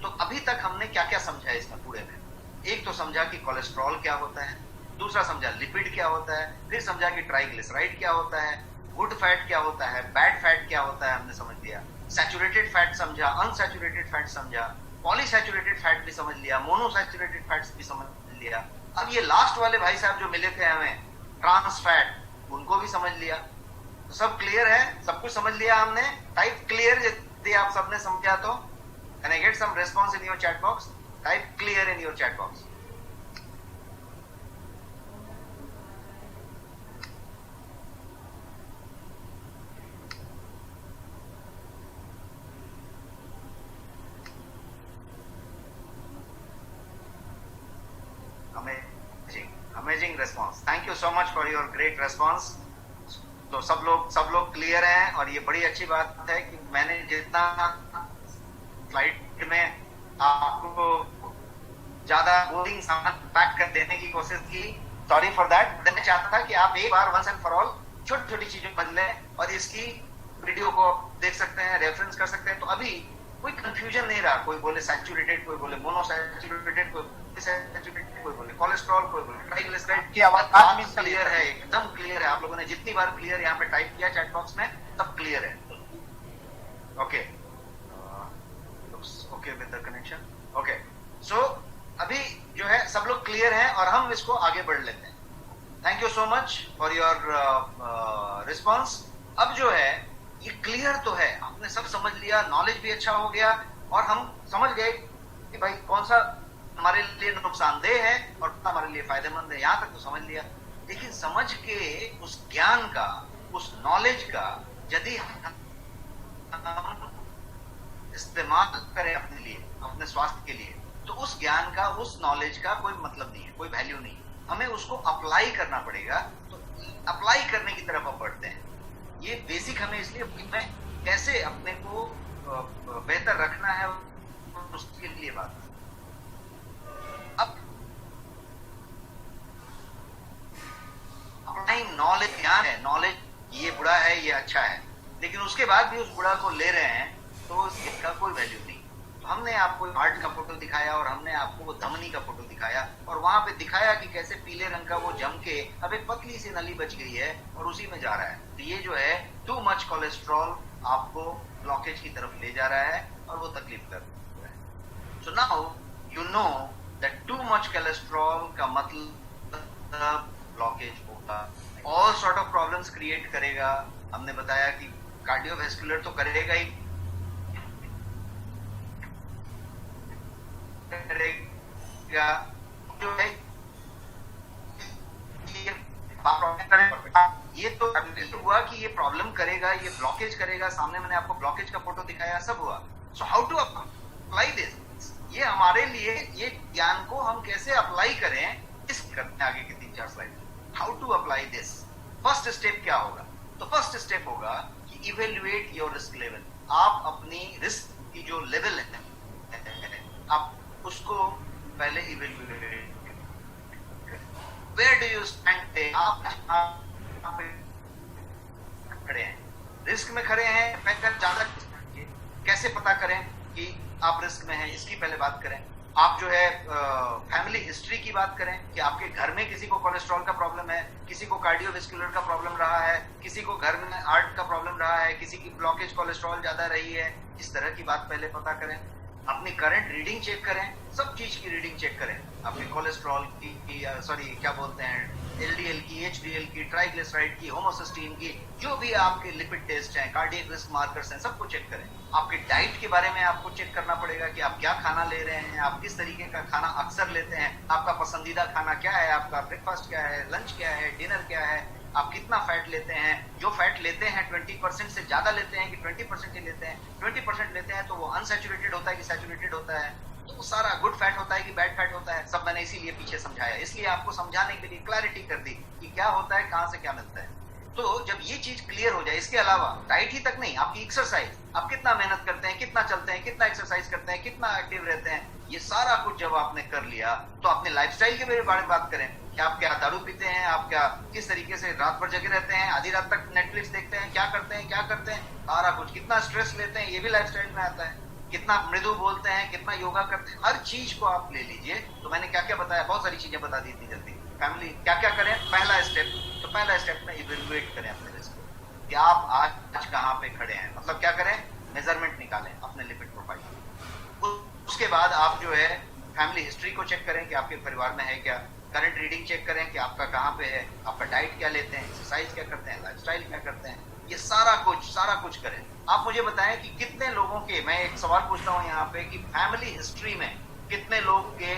A: तो अभी तक हमने क्या क्या समझा है इसमें पूरे में? एक तो समझा कि कोलेस्ट्रॉल क्या होता है, दूसरा समझा लिपिड क्या होता है, फिर समझा कि ट्राइग्लिसराइड क्या होता है, गुड फैट क्या होता है, बैड फैट क्या होता है, हमने समझ लिया। सैचुरेटेड फैट समझा, अनसैचुरेटेड फैट समझा, पॉलीसैचुरेटेड फैट भी समझ लिया, मोनोसैचुरेटेड फैट्स भी समझ लिया। अब ये लास्ट वाले भाई साहब जो मिले थे हमें, ट्रांस फैट, उनको भी समझ लिया। तो सब क्लियर है, सब कुछ समझ लिया हमने। टाइप क्लियर यदि आप सबने समझा तो। Can I get some response in your chat box? Type clear in your chat box. Amazing response. Thank you so much for your great response. तो सब लोग क्लियर हैं और ये बड़ी अच्छी बात है कि मैंने जितना स्लाइड में आपको ज्यादा बोरिंग सामान पैक कर देने की कोशिश की, सॉरी फॉर दैट। मैं चाहता था कि आप एक बार वंस एंड फॉर ऑल छोटी छोटी चीजें बदलें और इसकी वीडियो को देख सकते हैं, रेफरेंस कर सकते हैं। तो अभी कोई कंफ्यूजन नहीं रहा, कोई बोले सैचुरेटेड, कोई बोले मोनोसैचुरेटेड, कोई सैचुरेटेड, कोई बोले कोलेस्ट्रॉल, कोई बोले ट्राइग्लिसराइड। की आवाज क्लियर है, एकदम क्लियर है। आप लोगों ने जितनी बार क्लियर यहाँ पे टाइप किया चैट बॉक्स में, सब क्लियर है। Okay okay with the connection. Okay, so अभी जो है सब लोग क्लियर हैं और हम इसको आगे बढ़ लेते हैं। Thank you so much for your response. अब जो है ये क्लियर तो है, आपने सब समझ लिया, नॉलेज भी अच्छा हो गया और हम समझ गए कि भाई कौन सा हमारे लिए नुकसानदेह है और हमारे लिए फायदेमंद है। यहां तक तो समझ लिया, लेकिन समझ के उस ज्ञान का, उस नॉलेज का यदि हम इस्तेमाल करें अपने लिए, अपने स्वास्थ्य के लिए, तो उस ज्ञान का, उस नॉलेज का कोई मतलब नहीं है, कोई वैल्यू नहीं है। हमें उसको अप्लाई करना पड़ेगा। तो अप्लाई करने की तरफ हम बढ़ते हैं। ये बेसिक हमें इसलिए मैं कैसे अपने को बेहतर रखना है उसके लिए बात। अब अपना नॉलेज ज्ञान है, नॉलेज ये बुरा है, ये अच्छा है, लेकिन उसके बाद भी उस बुरा को ले रहे हैं तो इसका कोई वैल्यू नहीं। तो हमने आपको हार्ट का फोटो दिखाया और हमने आपको वो धमनी का फोटो दिखाया और वहां पे दिखाया कि कैसे पीले रंग का वो जम के अब एक पतली सी नली बच गई है और उसी में जा रहा है। तो ये जो है टू मच कोलेस्ट्रॉल आपको ब्लॉकेज की तरफ ले जा रहा है और वो तकलीफ कर रहा है। So now you know that too much cholesterol का मतलब ब्लॉकेज होगा, all sort of problems create करेगा। हमने बताया कि कार्डियोवैस्कुलर तो करेगा ही करेगा, जो है ये तो हुआ कि ये प्रॉब्लम करेगा, ये ब्लॉकेज करेगा। सामने मैंने आपको ब्लॉकेज का फोटो दिखाया, सब हुआ। So how to apply this, ये हमारे लिए, ये ज्ञान को हम कैसे अप्लाई करें, इस करते हैं आगे की 3-4 slide. How to apply this, first step क्या होगा? तो फर्स्ट स्टेप होगा कि इवेल्युएट योर रिस्क लेवल। आप अपनी रिस्क की जो लेवल है आप उसको पहले evaluate, where do you stand, आप खड़े हैं, रिस्क में खड़े हैं, फैक्टर ज्यादा कैसे पता करें कि आप रिस्क में हैं, इसकी पहले बात करें। आप जो है फैमिली हिस्ट्री की बात करें कि आपके घर में किसी को कोलेस्ट्रॉल का प्रॉब्लम है, किसी को कार्डियोवैस्कुलर का प्रॉब्लम रहा है, किसी को घर में हार्ट का प्रॉब्लम रहा है, किसी की ब्लॉकेज कोलेस्ट्रॉल ज्यादा रही है, इस तरह की बात पहले पता करें। अपनी करंट रीडिंग चेक करें, सब चीज की रीडिंग चेक करें, अपनी कोलेस्ट्रॉल की सॉरी क्या बोलते हैं, एलडीएल की, एचडीएल की, ट्राइग्लिसराइड की, होमोसिस्टीन की, जो भी आपके लिपिड टेस्ट हैं, कार्डियक रिस्क मार्कर्स हैं, सबको चेक करें। आपके डाइट के बारे में आपको चेक करना पड़ेगा कि आप क्या खाना ले रहे हैं, आप किस तरीके का खाना अक्सर लेते हैं, आपका पसंदीदा खाना क्या है, आपका ब्रेकफास्ट क्या है, लंच क्या है, डिनर क्या है, आप कितना फैट लेते हैं। जो फैट लेते हैं 20% से ज्यादा लेते हैं कि 20% ही लेते हैं। 20% लेते हैं तो वो अनसैचुरेटेड होता है कि सैचुरेटेड होता है, तो वो सारा गुड फैट होता है कि बैड फैट होता है, सब मैंने इसीलिए पीछे समझाया, इसलिए आपको समझाने के लिए क्लैरिटी कर दी कि क्या होता है, कहां से क्या मिलता है। तो जब ये चीज क्लियर हो जाए, इसके अलावा डाइट ही तक नहीं, आपकी एक्सरसाइज, आप कितना मेहनत करते हैं, कितना चलते हैं, कितना एक्सरसाइज करते हैं, कितना एक्टिव रहते हैं, ये सारा कुछ जब आपने कर लिया तो अपने लाइफस्टाइल के बारे में बात करें कि आप क्या दारू पीते हैं, आप क्या किस तरीके से रात भर जगे रहते हैं, आधी रात तक नेटफ्लिक्स देखते हैं, क्या करते हैं, क्या करते हैं, सारा कुछ, कितना स्ट्रेस लेते हैं, ये भी लाइफस्टाइल में आता है, कितना मृदु बोलते हैं, कितना योगा करते हैं, हर चीज को आप ले लीजिए। तो मैंने क्या क्या बताया, बहुत सारी चीजें बता दी इतनी जल्दी। फैमिली क्या क्या करें, पहला स्टेप, तो पहला स्टेप में इवेल्युएट करें अपने रिस्क को कि आप आज कहाँ पे खड़े हैं, मतलब क्या करें, मेजरमेंट निकालें अपने लिपिड प्रोफाइल। उसके बाद आप जो है फैमिली हिस्ट्री को चेक करें कि आपके परिवार में है क्या, करंट रीडिंग चेक करें कि आपका कहाँ पे है, आपका डाइट क्या लेते हैं, एक्सरसाइज क्या करते हैं, लाइफस्टाइल क्या करते हैं, ये सारा कुछ करें। आप मुझे बताएं कि कितने लोगों के, मैं एक सवाल पूछता हूं यहाँ पे कि फैमिली हिस्ट्री में कितने लोग के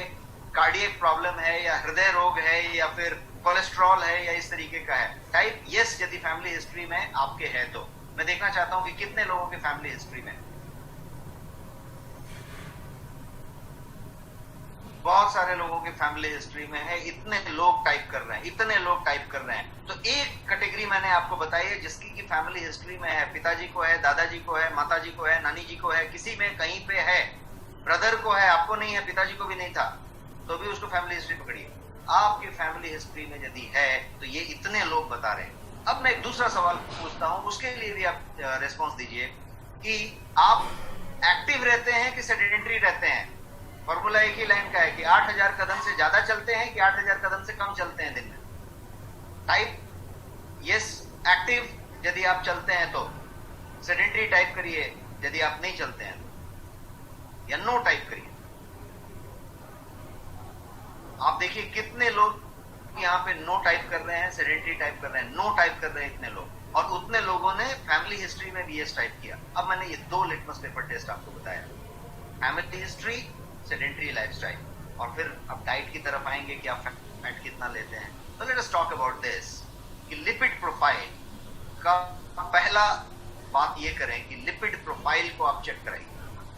A: कार्डियक प्रॉब्लम है या हृदय रोग है या फिर कोलेस्ट्रॉल है या इस तरीके का है। टाइप यस यदि फैमिली हिस्ट्री में आपके है तो। मैं देखना चाहता हूं कि कितने लोगों के फैमिली हिस्ट्री में। बहुत सारे लोगों के फैमिली हिस्ट्री में है, इतने लोग टाइप कर रहे हैं, इतने लोग टाइप कर रहे हैं। तो एक कैटेगरी मैंने आपको बताई है जिसकी की फैमिली हिस्ट्री में है, पिताजी को है, दादाजी को है, माताजी को है, नानी जी को है, किसी में कहीं पे है, ब्रदर को है, आपको नहीं है, पिताजी को भी नहीं था, तो भी उसको फैमिली हिस्ट्री पकड़िए। आपकी फैमिली हिस्ट्री में यदि है तो ये इतने लोग बता रहे हैं। अब मैं एक दूसरा सवाल पूछता हूं, उसके लिए भी आप रिस्पॉन्स दीजिए कि आप एक्टिव रहते हैं कि सेडेंटरी रहते हैं। फॉर्मूला एक ही लाइन का है कि 8000 कदम से ज्यादा चलते हैं कि 8000 कदम से कम चलते हैं दिन में। टाइप यस एक्टिव यदि आप चलते हैं तो, सेडेंटरी टाइप करिए यदि आप नहीं चलते हैं तो, या नो टाइप करिए। आप देखिए कितने लोग यहाँ पे नो टाइप कर रहे हैं, सेडेंटरी टाइप कर रहे हैं, नो टाइप कर रहे हैं इतने लोग, और उतने लोगों ने फैमिली हिस्ट्री में भी यस टाइप किया। अब मैंने ये 2 लिटमस पेपर टेस्ट आपको बताया, फैमिली हिस्ट्री, सेडेंटरी लाइफस्टाइल, और फिर अब डाइट की तरफ आएंगे कि आप फैट कितना लेते हैं। तो let us talk about this कि लिपिड प्रोफाइल का पहला बात ये करें कि लिपिड प्रोफाइल को आप चेक कराइए।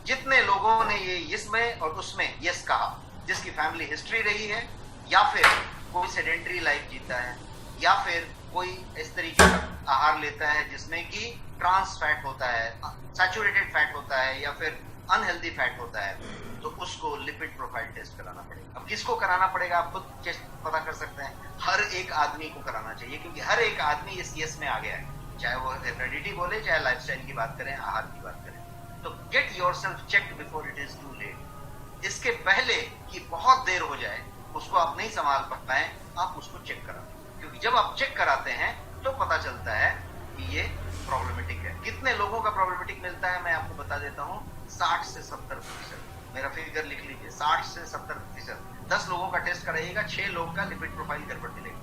A: जितने लोगों ने ये इसमें और उसमें यस कहा, जिसकी फैमिली हिस्ट्री रही है, या फिर कोई सेडेंटरी लाइफ जीता है, या फिर कोई इस तरीके का आहार लेता है जिसमें कि ट्रांस फैट होता है, सैचुरेटेड फैट होता है, या फिर अनहेल्दी फैट होता है, तो उसको लिपिड प्रोफाइल टेस्ट कराना पड़ेगा। अब किसको कराना पड़ेगा आप खुद टेस्ट पता कर सकते हैं, हर एक आदमी को कराना चाहिए, क्योंकि हर एक आदमी इस यस में आ गया है, चाहे वो हेरिडिटी बोले, चाहे लाइफस्टाइल की बात करें, आहार की बात करें। तो get yourself checked before it is too late. इसके पहले कि बहुत देर हो जाए, उसको आप नहीं संभाल पाए, आप उसको चेक करा, क्योंकि जब आप चेक कराते हैं तो पता चलता है कि ये प्रॉब्लमेटिक है। कितने लोगों का प्रॉब्लमेटिक मिलता है मैं आपको बता देता हूँ, 60 से 70%। मेरा फिगर लिख लीजिए, 60 से 70%। 10 लोगों का टेस्ट कराइएगा, 6 लोग का लिपिड प्रोफाइल गड़बड़ मिलेगा।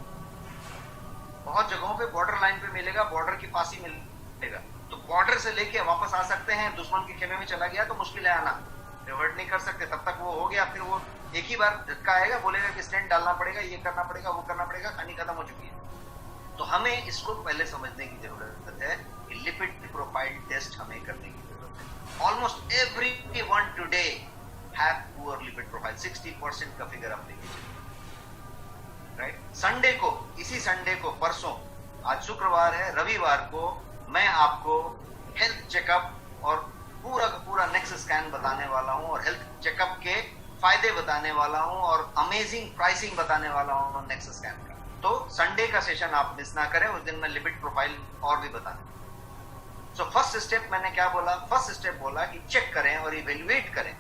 A: बहुत जगहों पे बॉर्डर लाइन पे मिलेगा, बॉर्डर के पास ही मिलेगा। तो बॉर्डर से लेके वापस आ सकते हैं, दुश्मन के खेमे में चला गया तो मुश्किल है आना, रिवर्ट नहीं कर सकते, तब तक वो हो गया, फिर वो एक ही बार झटका आएगा, बोलेगा कि स्टेंट डालना पड़ेगा, ये करना पड़ेगा, वो करना पड़ेगा, कहानी खत्म हो चुकी है। तो हमें इसको पहले समझने की जरूरत है कि लिपिड प्रोफाइल टेस्ट हमें करने की जरूरत है। Almost everyone today have poor lipid profile, 60% का फिगर आप लेके चलिए, राइट। संडे को, इसी संडे को, परसों, आज शुक्रवार है, रविवार को मैं आपको हेल्थ चेकअप और पूरा का पूरा नेक्स्ट स्कैन बताने वाला हूं, और हेल्थ चेकअप के फायदे बताने वाला हूं, और अमेजिंग प्राइसिंग बताने वाला हूं नेक्स्ट स्कैन का। तो संडे का सेशन आप मिस ना करें, उस दिन मैं लिपिड प्रोफाइल और भी बताने। सो फर्स्ट स्टेप मैंने क्या बोला, फर्स्ट स्टेप बोला कि चेक करें और इवेल्युएट करें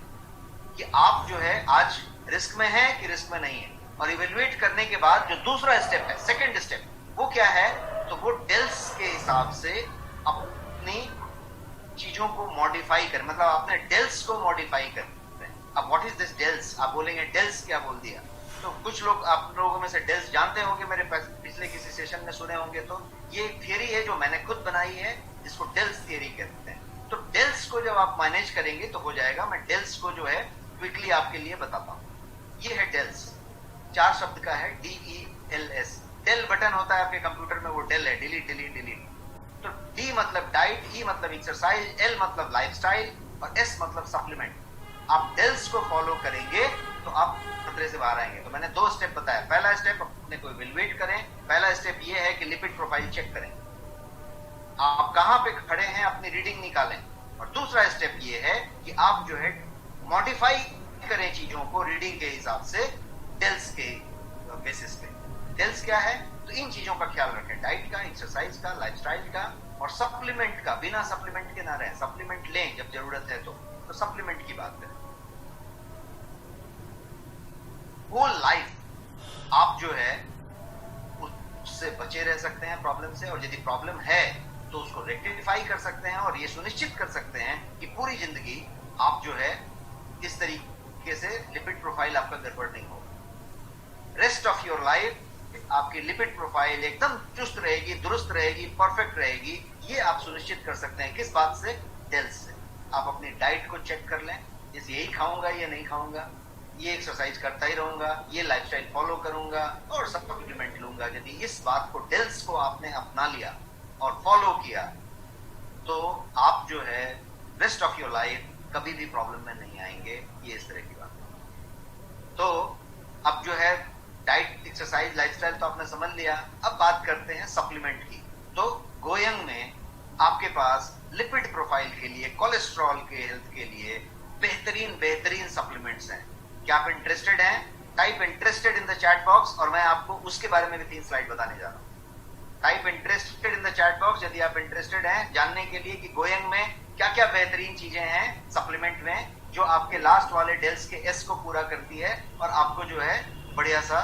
A: कि आप जो है आज रिस्क में है कि रिस्क में नहीं है। और इवेल्युएट करने के बाद जो दूसरा स्टेप है, सेकेंड स्टेप, वो क्या है, तो वो डेल्स के हिसाब से अपनी चीजों को मॉडिफाई कर, मतलब अपने डेल्स को मॉडिफाई कर। अब व्हाट इज दिस डेल्स, आप बोलेंगे डेल्स क्या बोल दिया, तो कुछ लोग, आप लोगों में से डेल्स जानते होंगे, मेरे पिछले किसी सेशन में सुने होंगे, तो ये एक थियरी है जो मैंने खुद बनाई है, जिसको डेल्स थियरी कहते हैं। तो डेल्स को जब आप मैनेज करेंगे तो हो जाएगा। मैं डेल्स को जो है क्विकली आपके लिए बताता हूँ। ये है डेल्स, 4 शब्द का है, DELS। डेल बटन होता है आपके कंप्यूटर में, वो डेल है, डिलीट डिलीट डिलीट। तो D मतलब डाइट, E मतलब एक्सरसाइज, L मतलब लाइफस्टाइल और S मतलब सप्लीमेंट। आप डेल्स को फॉलो करेंगे तो आप खतरे से बाहर आएंगे। तो मैंने 2 स्टेप बताया। पहला स्टेप, अपने को इवैल्यूएट करें। पहला स्टेप ये है कि लिपिड प्रोफाइल चेक करें, आप कहां पे खड़े हैं, अपनी रीडिंग निकालें। और दूसरा स्टेप ये है कि आप जो है मॉडिफाई करें चीजों को रीडिंग के हिसाब से, डेल्स के बेसिस पे। डेल्स क्या है? तो इन चीजों का ख्याल रखें, डाइट का, एक्सरसाइज का, लाइफस्टाइल का और सप्लीमेंट का। बिना सप्लीमेंट के ना रहें, सप्लीमेंट लें जब जरूरत है तो सप्लीमेंट की बात करें। होल लाइफ आप जो है उससे बचे रह सकते हैं, प्रॉब्लम से। और यदि प्रॉब्लम है तो उसको रेक्टिफाई कर सकते हैं और ये सुनिश्चित कर सकते हैं कि पूरी जिंदगी आप जो है इस तरीके से लिपिड प्रोफाइल आपका गड़बड़ नहीं हो। रेस्ट ऑफ योर लाइफ आपकी लिपिड प्रोफाइल एकदम चुस्त रहेगी, दुरुस्त रहेगी, परफेक्ट रहेगी। ये आप सुनिश्चित कर सकते हैं किस बात से? डेल्स से। आप अपनी डाइट को चेक कर लें, जैसे यही खाऊंगा, ये नहीं खाऊंगा, ये एक्सरसाइज करता ही रहूंगा, ये लाइफस्टाइल फॉलो करूंगा और सप्लीमेंट लूंगा। यदि इस बात को, डेल्स को आपने अपना लिया और फॉलो किया तो आप जो है रेस्ट ऑफ योर लाइफ कभी भी प्रॉब्लम में नहीं आएंगे। ये इस तरह की बात है। तो अब जो है डाइट, एक्सरसाइज, लाइफस्टाइल तो आपने समझ लिया। अब बात करते हैं सप्लीमेंट की। तो गोयंग में आपके पास लिपिड प्रोफाइल के लिए, कोलेस्ट्रॉल के हेल्थ के लिए बेहतरीन सप्लीमेंट्स हैं। क्या आप इंटरेस्टेड हैं? Type interested in the chat box और मैं आपको उसके बारे में भी 3 स्लाइड बताने जा रहा हूं। Type interested in the chat box यदि आप इंटरेस्टेड हैं जानने के लिए कि गोयंग में क्या क्या बेहतरीन चीजें हैं सप्लीमेंट में, जो आपके लास्ट वाले डेल्स के S को पूरा करती है और आपको जो है बढ़िया सा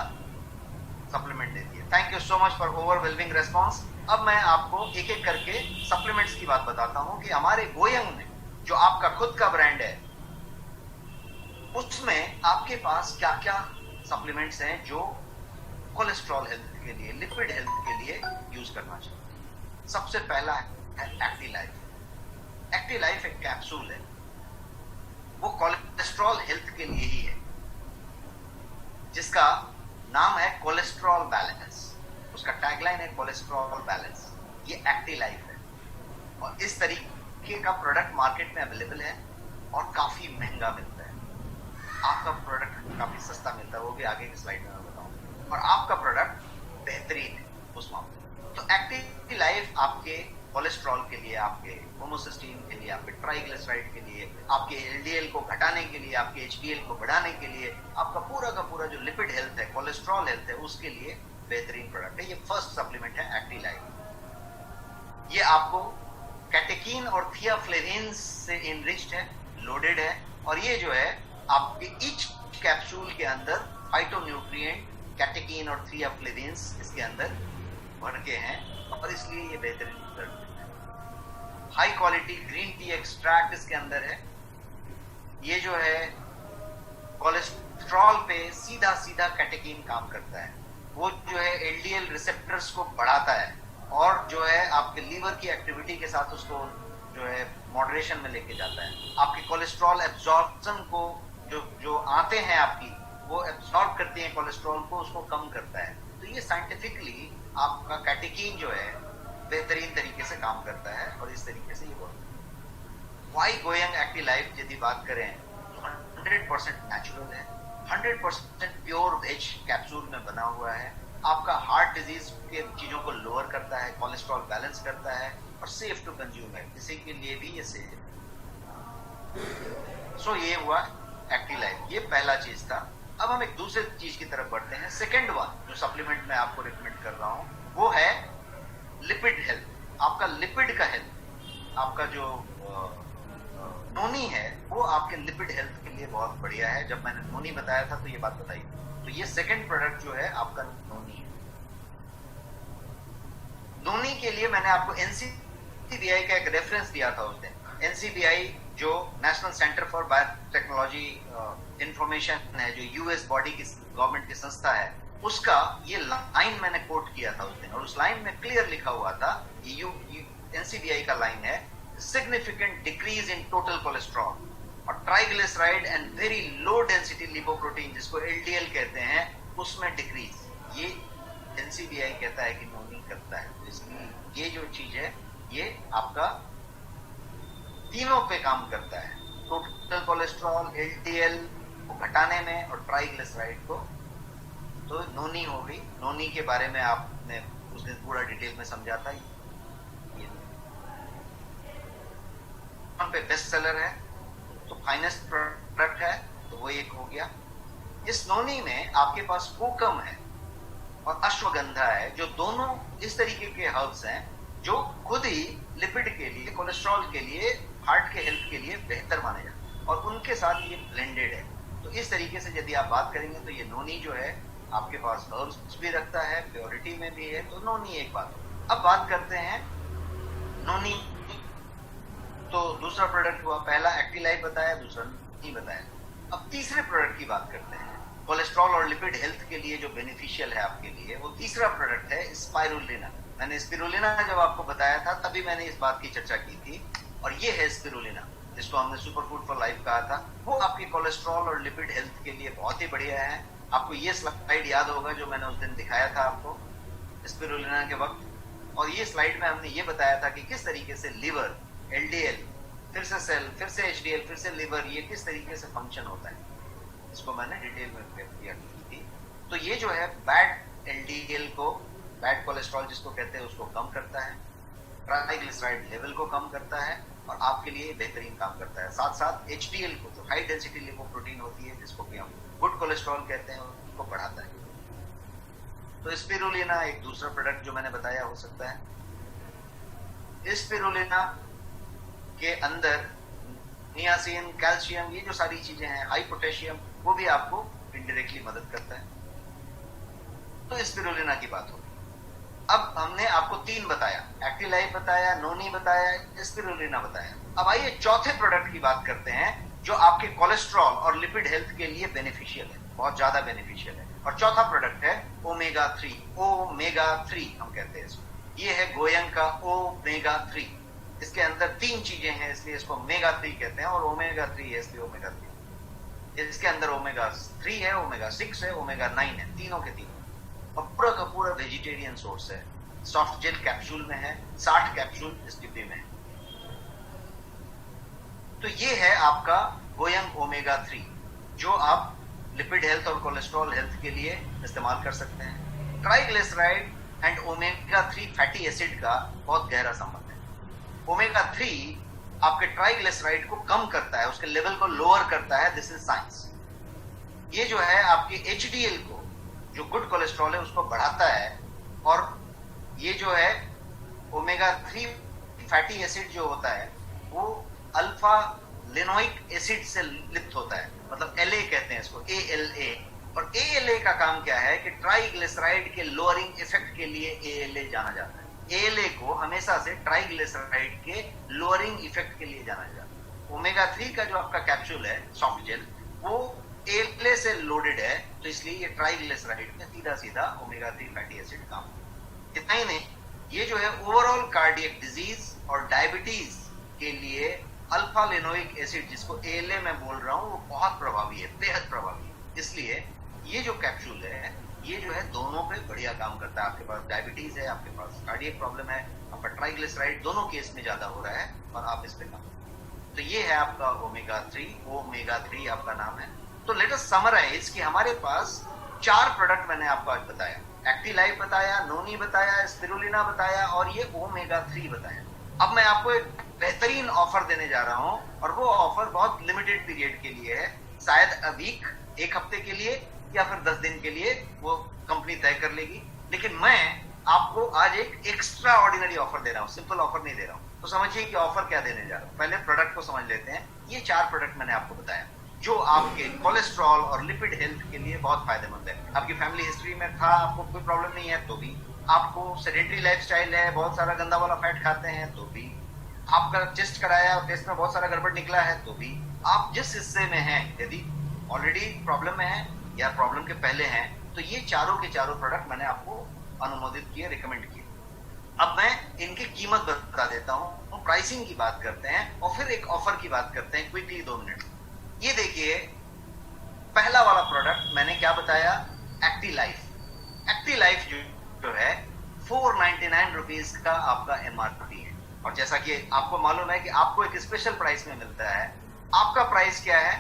A: सप्लीमेंट देती है। Thank you so much for overwhelming response. अब मैं आपको एक एक करके सप्लीमेंट्स की बात बताता हूं कि हमारे गोयंग में जो आपका खुद का ब्रांड है उसमें आपके पास क्या क्या सप्लीमेंट्स हैं जो कोलेस्ट्रॉल हेल्थ के लिए, लिपिड हेल्थ के लिए यूज करना चाहिए। सबसे पहला है एक्टिलाइफ। एक्टिलाइफ एक कैप्सूल है, वो कोलेस्ट्रॉल हेल्थ के लिए ही है, जिसका नाम है कोलेस्ट्रॉल बैलेंस। उसका टैगलाइन है कोलेस्ट्रॉल बैलेंस। ये एक्टिलाइफ है और इस तरीके का प्रोडक्ट मार्केट में अवेलेबल है और काफी महंगा मिलता है। आपका प्रोडक्ट काफी सस्ता मिलता है, वो भी आगे की स्लाइड में मैं बताऊंगा। और आपका प्रोडक्ट बेहतरीन है उस मामले। तो एक्टिलाइफ आपके कोलेस्ट्रॉल के लिए, आपके होमोसिस्टीन के लिए, आपके ट्राइग्लिसराइड के लिए, आपके एलडीएल को घटाने के लिए, आपके एचडीएल को बढ़ाने के लिए, आपका पूरा का पूरा जो लिपिड हेल्थ है, कोलेस्ट्रॉल हेल्थ है, उसके लिए बेहतरीन प्रोडक्ट है। ये फर्स्ट सप्लीमेंट है एक्टिलाइफ। ये आपको कैटेकीन और थियाफ्लेविन्स से इनरिच्ड है, लोडेड है। और ये जो है आपके ईच कैप्सूल के अंदर फाइटोन्यूट्रिएंट, कैटेकीन और थियाफ्लेविन्स इसके अंदर भर के हैं और इसलिए ये बेहतरीन रिजल्ट है। High quality green tea extract इसके अंदर है। ये जो है कोलेस्ट्रॉल पे सीधा सीधा कैटेकीन काम करता है। वो जो है एलडीएल रिसेप्टर्स को बढ़ाता है और जो है आपके लीवर की एक्टिविटी के साथ उसको जो है मॉडरेशन में लेके जाता है। आपके कोलेस्ट्रॉल एब्जॉर्प्शन को जो आते हैं आपकी, वो एब्जॉर्ब करते हैं कोलेस्ट्रॉल को, उसको कम करता है। तो ये साइंटिफिकली आपका कैटेकीन जो है बेहतरीन तरीके से काम करता है और इस तरीके से ये वर्क। वाई गोयंग एक्टिलाइफ यदि बात करें तो 100% नेचुरल है, 100% प्योर वेज कैप्सूल में बना हुआ है। आपका हार्ट डिजीज के चीजों को लोअर करता है, कोलेस्ट्रॉल बैलेंस करता है और सेफ टू कंज्यूम है, किसी के लिए भी ये सेफ है। सो ये हुआ एक्टिलाइफ, ये पहला चीज था। अब हम एक दूसरे चीज की तरफ बढ़ते हैं। सेकेंड वन जो सप्लीमेंट मैं आपको रिकमेंड कर रहा हूं वो है लिपिड हेल्थ। आपका लिपिड का हेल्थ, आपका जो नोनी है वो आपके लिपिड हेल्थ के लिए बहुत बढ़िया है। जब मैंने नोनी बताया था तो ये बात बताई। तो ये सेकेंड प्रोडक्ट जो है आपका नोनी है। नोनी के लिए मैंने आपको एनसीबीआई का एक रेफरेंस दिया था उस दिन। एनसीबीआई जो national centre for biotechnology information है, जो यूएस बॉडी की गवर्नमेंट की संस्था है, उसका ये लाइन मैंने कोट किया था उस दिन, और उस लाइन में क्लियर लिखा हुआ था, एनसीबीआई का लाइन है, significant decrease in total cholesterol और triglyceride and very low density lipoprotein, जिसको एलडीएल कहते हैं, उसमें डिक्रीज। ये एनसीबीआई कहता है कि नोनी करता है। तो इसकी ये जो चीज है ये आपका तीनों पे काम करता है, टोटल कोलेस्ट्रॉल, एलडीएल को घटाने में और ट्राइग्लिसराइड को। तो नोनी हो गई। नोनी के बारे में आपने उस दिन पूरा डिटेल में समझा था। ये पे बेस्ट सेलर है, तो फाइनेस्ट प्रोडक्ट है, तो वो एक हो गया। इस नोनी में आपके पास कोकम है और अश्वगंधा है, जो दोनों इस तरीके के हर्ब्स हैं जो खुद ही लिपिड के लिए, कोलेस्ट्रॉल के लिए, हार्ट के हेल्थ के लिए बेहतर माने जाते हैं, और उनके साथ ये ब्लेंडेड है। तो इस तरीके से यदि आप बात करेंगे तो ये नोनी जो है आपके पास हर्ब्स भी रखता है, प्योरिटी में भी है, तो नोनी एक बात हो। अब बात करते हैं नोनी, तो दूसरा प्रोडक्ट हुआ, पहला एक्टिलाइफ बताया, दूसरा नोनी बताया। अब तीसरे प्रोडक्ट की बात करते हैं, कोलेस्ट्रॉल और लिपिड हेल्थ के लिए जो बेनिफिशियल है आपके लिए, वो तीसरा प्रोडक्ट है स्पाइरुलिना। मैंने स्पिरुलिना जब आपको बताया था तभी मैंने इस बात की चर्चा की थी, और ये है स्पिरुलिना, जिसको हमने सुपर फूड फॉर लाइफ कहा था। वो आपके कोलेस्ट्रॉल और लिपिड हेल्थ के लिए बहुत ही बढ़िया है। आपको ये स्लाइड याद होगा जो मैंने उस दिन दिखाया था आपको स्पिरुलिना के वक्त, और ये स्लाइड में हमने ये बताया था कि किस तरीके से लिवर, एलडीएल, फिर से सेल, फिर से एचडीएल, फिर से लिवर, ये किस तरीके से फंक्शन होता है, इसको मैंने डिटेल में क्लियर की थी। तो ये जो है बैड एलडीएल को, बैड कोलेस्ट्रॉल जिसको कहते हैं, उसको कम करता है, ट्राइग्लिसराइड लेवल को कम करता है, और आपके लिए बेहतरीन काम करता है। साथ साथ एचडीएल को, जो हाई डेंसिटी लिपोप्रोटीन होती है, जिसको कि हम गुड कोलेस्ट्रॉल कहते हैं, उसको बढ़ाता है। तो स्पिरुलिना एक दूसरा प्रोडक्ट जो मैंने बताया हो सकता है। स्पिरुलिना के अंदर नियासिन, कैल्शियम, ये जो सारी चीजें हैं, हाई पोटेशियम, वो भी आपको इनडायरेक्टली मदद करता है। तो स्पिरुलिना की बात होगी। अब हमने आपको तीन बताया, एक्टिलाइफ बताया, नोनी बताया, स्पिरुलिना बताया। अब आइए चौथे प्रोडक्ट की बात करते हैं जो आपके कोलेस्ट्रॉल और लिपिड हेल्थ के लिए बेनिफिशियल है, बहुत ज्यादा बेनिफिशियल है। और चौथा प्रोडक्ट है ओमेगा 3, ओमेगा 3 हम कहते हैं इसको। ये है गोयंग का ओमेगा 3। इसके अंदर तीन चीजें हैं, इसलिए इसको ओमेगा 3 कहते हैं, और ओमेगा 3 है इसलिए ओमेगा 3। इसके अंदर ओमेगा 3 है, ओमेगा 6 है, ओमेगा 9 है, तीनों के तीनों। और पूरा का पूरा वेजिटेरियन सोर्स है, सॉफ्ट जेल कैप्सूल में है, 60 कैप्सूल इस डिब्बे में है। तो ये है आपका गोयंग ओमेगा 3, जो आप लिपिड हेल्थ और कोलेस्ट्रॉल हेल्थ के लिए इस्तेमाल कर सकते हैं। Triglyceride and omega 3 fatty acid का बहुत गहरा संबंध है। ओमेगा 3 आपके ट्राइग्लिसराइड को कम करता है, उसके लेवल को लोअर करता है, दिस इज साइंस। ये जो है आपके एचडीएल को, जो गुड कोलेस्ट्रॉल है, उसको बढ़ाता है। और ये जो है ओमेगा 3 फैटी एसिड जो होता है, वो अल्फा लिनोइक एसिड से लिप्त होता है, मतलब एलए कहते हैं इसको, एएलए। और एएलए का काम क्या है कि ट्राइग्लिसराइड के लोअरिंग इफेक्ट के लिए एएलए जाना जाता है। एएलए को हमेशा से ट्राइग्लिसराइड के लोअरिंग इफेक्ट के लिए जाना जाता है। ओमेगा 3 का जो आपका कैप्सूल है, सॉफ्ट जेल, वो एएलए से लोडेड है, तो इसलिए ये ट्राइग्लिसराइड में सीधा सीधा ओमेगा 3 फैटी एसिड काम। इतना ही नहीं, ये जो है ओवरऑल कार्डियक डिजीज और डायबिटीज के लिए अल्फा लिनोइक एसिड, जिसको एएलए मैं बोल रहा हूं, वो बहुत प्रभावी है, बेहद प्रभावी है। इसलिए ये जो कैप्सूल है, ये जो है दोनों पे बढ़िया काम करता है। आपके पास डायबिटीज है, आपके पास कार्डियक प्रॉब्लम है, आपका ट्राइग्लिसराइड दोनों केस में ज्यादा हो रहा है, और आप इस पे काम। तो ये है आपका ओमेगा 3, ओमेगा 3 आपका नाम है। तो लेट अस समराइज कि हमारे पास 4 प्रोडक्ट मैंने आपको आज बताया, एक्टिलाइफ बताया, नोनी बताया, स्पिरुलिना बताया, और ये ओमेगा 3 बताया। अब मैं आपको एक बेहतरीन ऑफर देने जा रहा हूं, और वो ऑफर बहुत लिमिटेड पीरियड के लिए है, शायद अ वीक, एक हफ्ते के लिए, या फिर 10 दिन के लिए, वो कंपनी तय कर लेगी। लेकिन मैं आपको आज एक एक्स्ट्रा ऑर्डिनरी ऑफर दे रहा हूं, सिंपल ऑफर नहीं दे रहा हूं। तो समझिए कि ऑफर क्या देने जा रहा हूं। पहले प्रोडक्ट को समझ लेते हैं। ये 4 प्रोडक्ट मैंने आपको बताया जो आपके कोलेस्ट्रॉल और लिपिड हेल्थ के लिए बहुत फायदेमंद है। आपकी फैमिली हिस्ट्री में था, आपको कोई प्रॉब्लम नहीं है तो भी, आपको सेडेंटरी लाइफस्टाइल है, बहुत सारा गंदा वाला फैट खाते हैं तो भी, आपका टेस्ट कराया और टेस्ट में बहुत सारा गड़बड़ निकला है तो भी, आप जिस हिस्से में हैं, यदि ऑलरेडी प्रॉब्लम में है या प्रॉब्लम के पहले हैं, तो ये चारों के चारों प्रोडक्ट मैंने आपको अनुमोदित किए, रिकमेंड किए। अब मैं इनकी कीमत बता देता हूँ, प्राइसिंग की बात करते हैं और फिर एक ऑफर की बात करते हैं क्विकली 2 मिनट। ये देखिए, पहला वाला प्रोडक्ट मैंने क्या बताया, एक्टी लाइफ। एक्टी लाइफ जो है 499 रुपीज का आपका एमआरपी है, और जैसा कि आपको मालूम है कि आपको एक स्पेशल प्राइस में मिलता है। आपका प्राइस क्या है,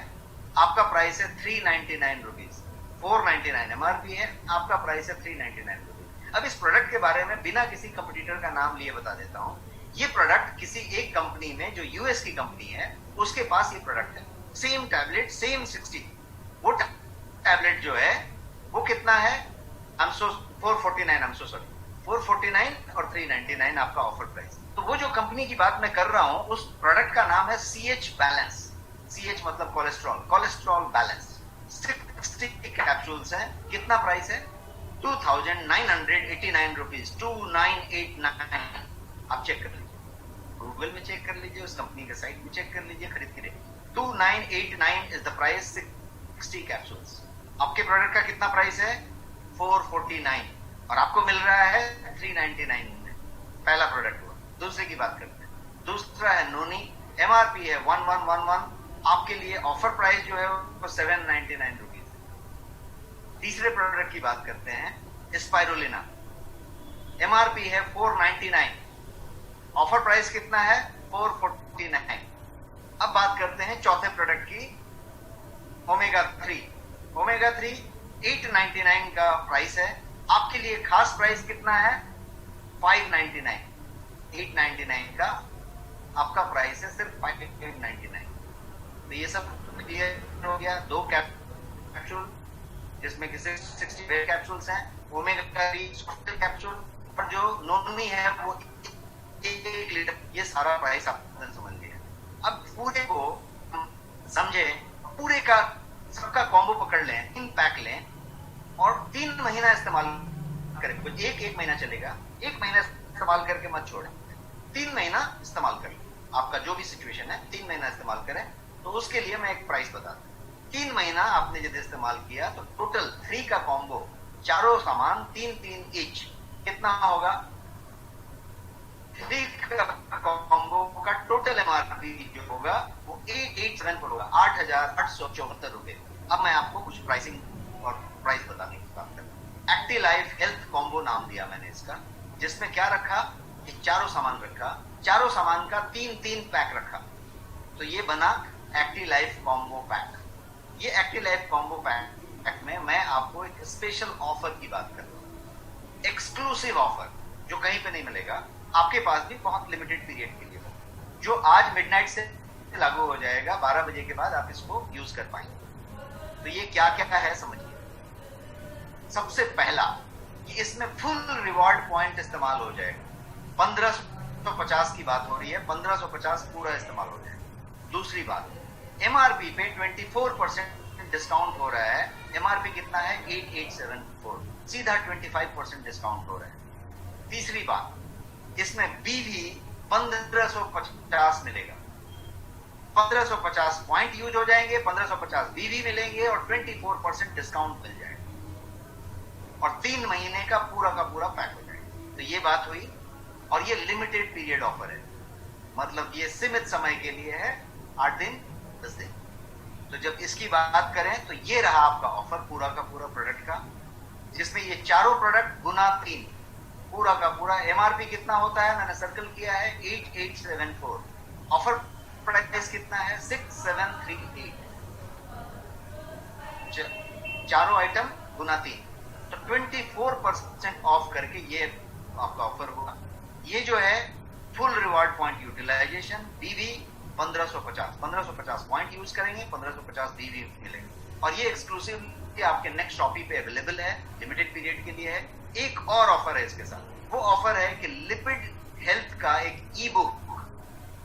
A: आपका प्राइस है 399 रुपीज। 499 एमआरपी है, आपका प्राइस है 399 रुपीज। अब इस प्रोडक्ट के बारे में बिना किसी कंपटीटर का नाम लिए बता देता हूं। ये प्रोडक्ट किसी एक कंपनी में, जो यूएस की कंपनी है, उसके पास ये प्रोडक्ट है। Same tablet, same 60। वो टैबलेट जो है वो कितना है, 449 449 और 399 आपका ऑफर प्राइस। तो वो जो कंपनी की बात मैं कर रहा हूं, उस प्रोडक्ट का नाम है CH बैलेंस। CH मतलब कोलेस्ट्रॉल, कोलेस्ट्रॉल बैलेंस। 60 कैप्सूल्स हैं। कितना प्राइस है, 2989 रुपीज, 2989। आप चेक कर लीजिए, गूगल में चेक कर लीजिए, उस कंपनी के साइट में चेक कर लीजिए, खरीद के देखिए। 2989 इज द प्राइस, 60 कैप्सूल्स। आपके प्रोडक्ट का कितना प्राइस है, 449, और आपको मिल रहा है 399 में। पहला प्रोडक्ट हुआ। दूसरे की बात करते हैं। दूसरा है नोनी, एमआरपी है 1111, आपके लिए ऑफर प्राइस जो है वो 799 रुपीज। तीसरे प्रोडक्ट की बात करते हैं, स्पाइरुलिना, एमआरपी है 499, ऑफर प्राइस कितना है, 449। अब बात करते हैं चौथे प्रोडक्ट की, ओमेगा 3। ओमेगा 3 899 का प्राइस है, आपके लिए खास प्राइस कितना है, 599। 899 का आपका प्राइस है, सिर्फ 599। तो ये सब क्लियर हो गया। 2 कैप्सूल, जिसमें कि 60 कैप्सूल्स हैं, ओमेगा 3 कैप्सूल, और जो नोनी है वो 1 लीटर। ये सारा प्राइस आपने समझ लिया। अब पूरे को समझे, पूरे का सबका कॉम्बो पकड़ लें, 3 पैक लें और 3 महीना इस्तेमाल करें। कुछ एक महीना चलेगा, 1 महीना इस्तेमाल करके मत छोड़ें, 3 महीना इस्तेमाल करें। आपका जो भी सिचुएशन है, 3 महीना इस्तेमाल करें। तो उसके लिए मैं एक प्राइस बताता हूं। 3 महीना आपने यदि इस्तेमाल किया तो टोटल 3 का कॉम्बो, चारों सामान 3 ईच, कितना होगा, 3 का कॉम्बो का टोटल एमआरपी जो होगा वो 887 होगा, 8,874 रुपए। अब मैं आपको कुछ प्राइसिंग और प्राइस बताने की बात करता हूं। एक्टी लाइफ हेल्थ कॉम्बो नाम दिया मैंने इसका, जिसमें क्या रखा, ये चारों सामान रखा, चारों सामान का 3 पैक रखा। तो ये बना एक्टी लाइफ कॉम्बो पैक। ये एक्टी लाइफ कॉम्बो पैक में मैं आपको एक स्पेशल ऑफर की बात कर रहा हूं, एक्सक्लूसिव ऑफर, जो कहीं पे नहीं मिलेगा, आपके पास भी बहुत लिमिटेड पीरियड के लिए, जो आज मिडनाइट से लागू हो जाएगा। 12 बजे के बाद आप इसको यूज कर पाएंगे। तो ये क्या क्या है समझिए। सबसे पहला कि इसमें फुल रिवॉर्ड पॉइंट इस्तेमाल हो जाएगा। 1550 की बात हो रही है, 1550 पूरा इस्तेमाल हो जाएगा। दूसरी बात, एमआरपी पे 24% डिस्काउंट हो रहा है। एमआरपी कितना है, 8874, सीधा 25% डिस्काउंट हो रहा है। तीसरी बात, इसमें बीवी 1550 मिलेगा। 1550 पॉइंट यूज हो जाएंगे, 1550 बीवी मिलेंगे और 24% डिस्काउंट मिल जाएगा, और 3 महीने का पूरा पैक हो जाएगा। तो ये बात हुई, और ये लिमिटेड पीरियड ऑफर है, मतलब ये सीमित समय के लिए है, 8 दिन 10 दिन। तो जब इसकी बात करें तो ये रहा आपका ऑफर पूरा का पूरा प्रोडक्ट का, जिसमें ये चारों प्रोडक्ट गुना 3, पूरा का पूरा। एमआरपी कितना होता है, मैंने सर्कल किया है, 8874। ऑफर प्राइस कितना है, 6738। चारों आइटम गुना 3, तो 24% ऑफ करके ये आपका ऑफर होगा। ये जो है फुल रिवॉर्ड पॉइंट यूटिलाइजेशन, बीवी 1550 पॉइंट यूज करेंगे, 1550 बीवी मिलेंगे, और ये एक्सक्लूसिव आपके नेक्स्ट शॉपी पे अवेलेबल है, लिमिटेड पीरियड के लिए है। एक और ऑफर है इसके साथ, वो ऑफर है कि लिपिड हेल्थ का एक ई बुक,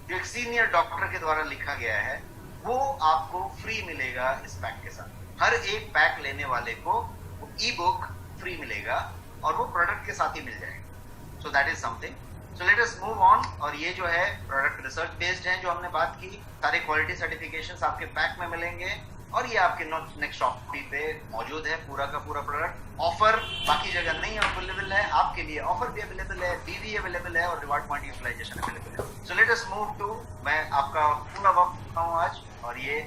A: जो एक सीनियर डॉक्टर के द्वारा लिखा गया है, वो आपको फ्री मिलेगा इस पैक के साथ। हर एक पैक लेने वाले को वो ई बुक फ्री मिलेगा, और वो प्रोडक्ट के साथ ही मिल जाएगा। So that is something. So let us move on. और ये जो है प्रोडक्ट रिसर्च बेस्ड है, जो हमने बात की, सारे क्वालिटी सर्टिफिकेशंस आपके पैक में मिलेंगे, और ये आपके नेक्स्ट शॉपी पे मौजूद है पूरा का पूरा प्रोडक्ट। ऑफर बाकी जगह नहीं अवेलेबल है, आपके लिए ऑफर भी अवेलेबल है, बीवी अवेलेबल है और रिवार्ड पॉइंट यूटिलाइजेशन अवेलेबल है। So let us move to, मैं आपका पूरा वक्त हूँ आज, और ये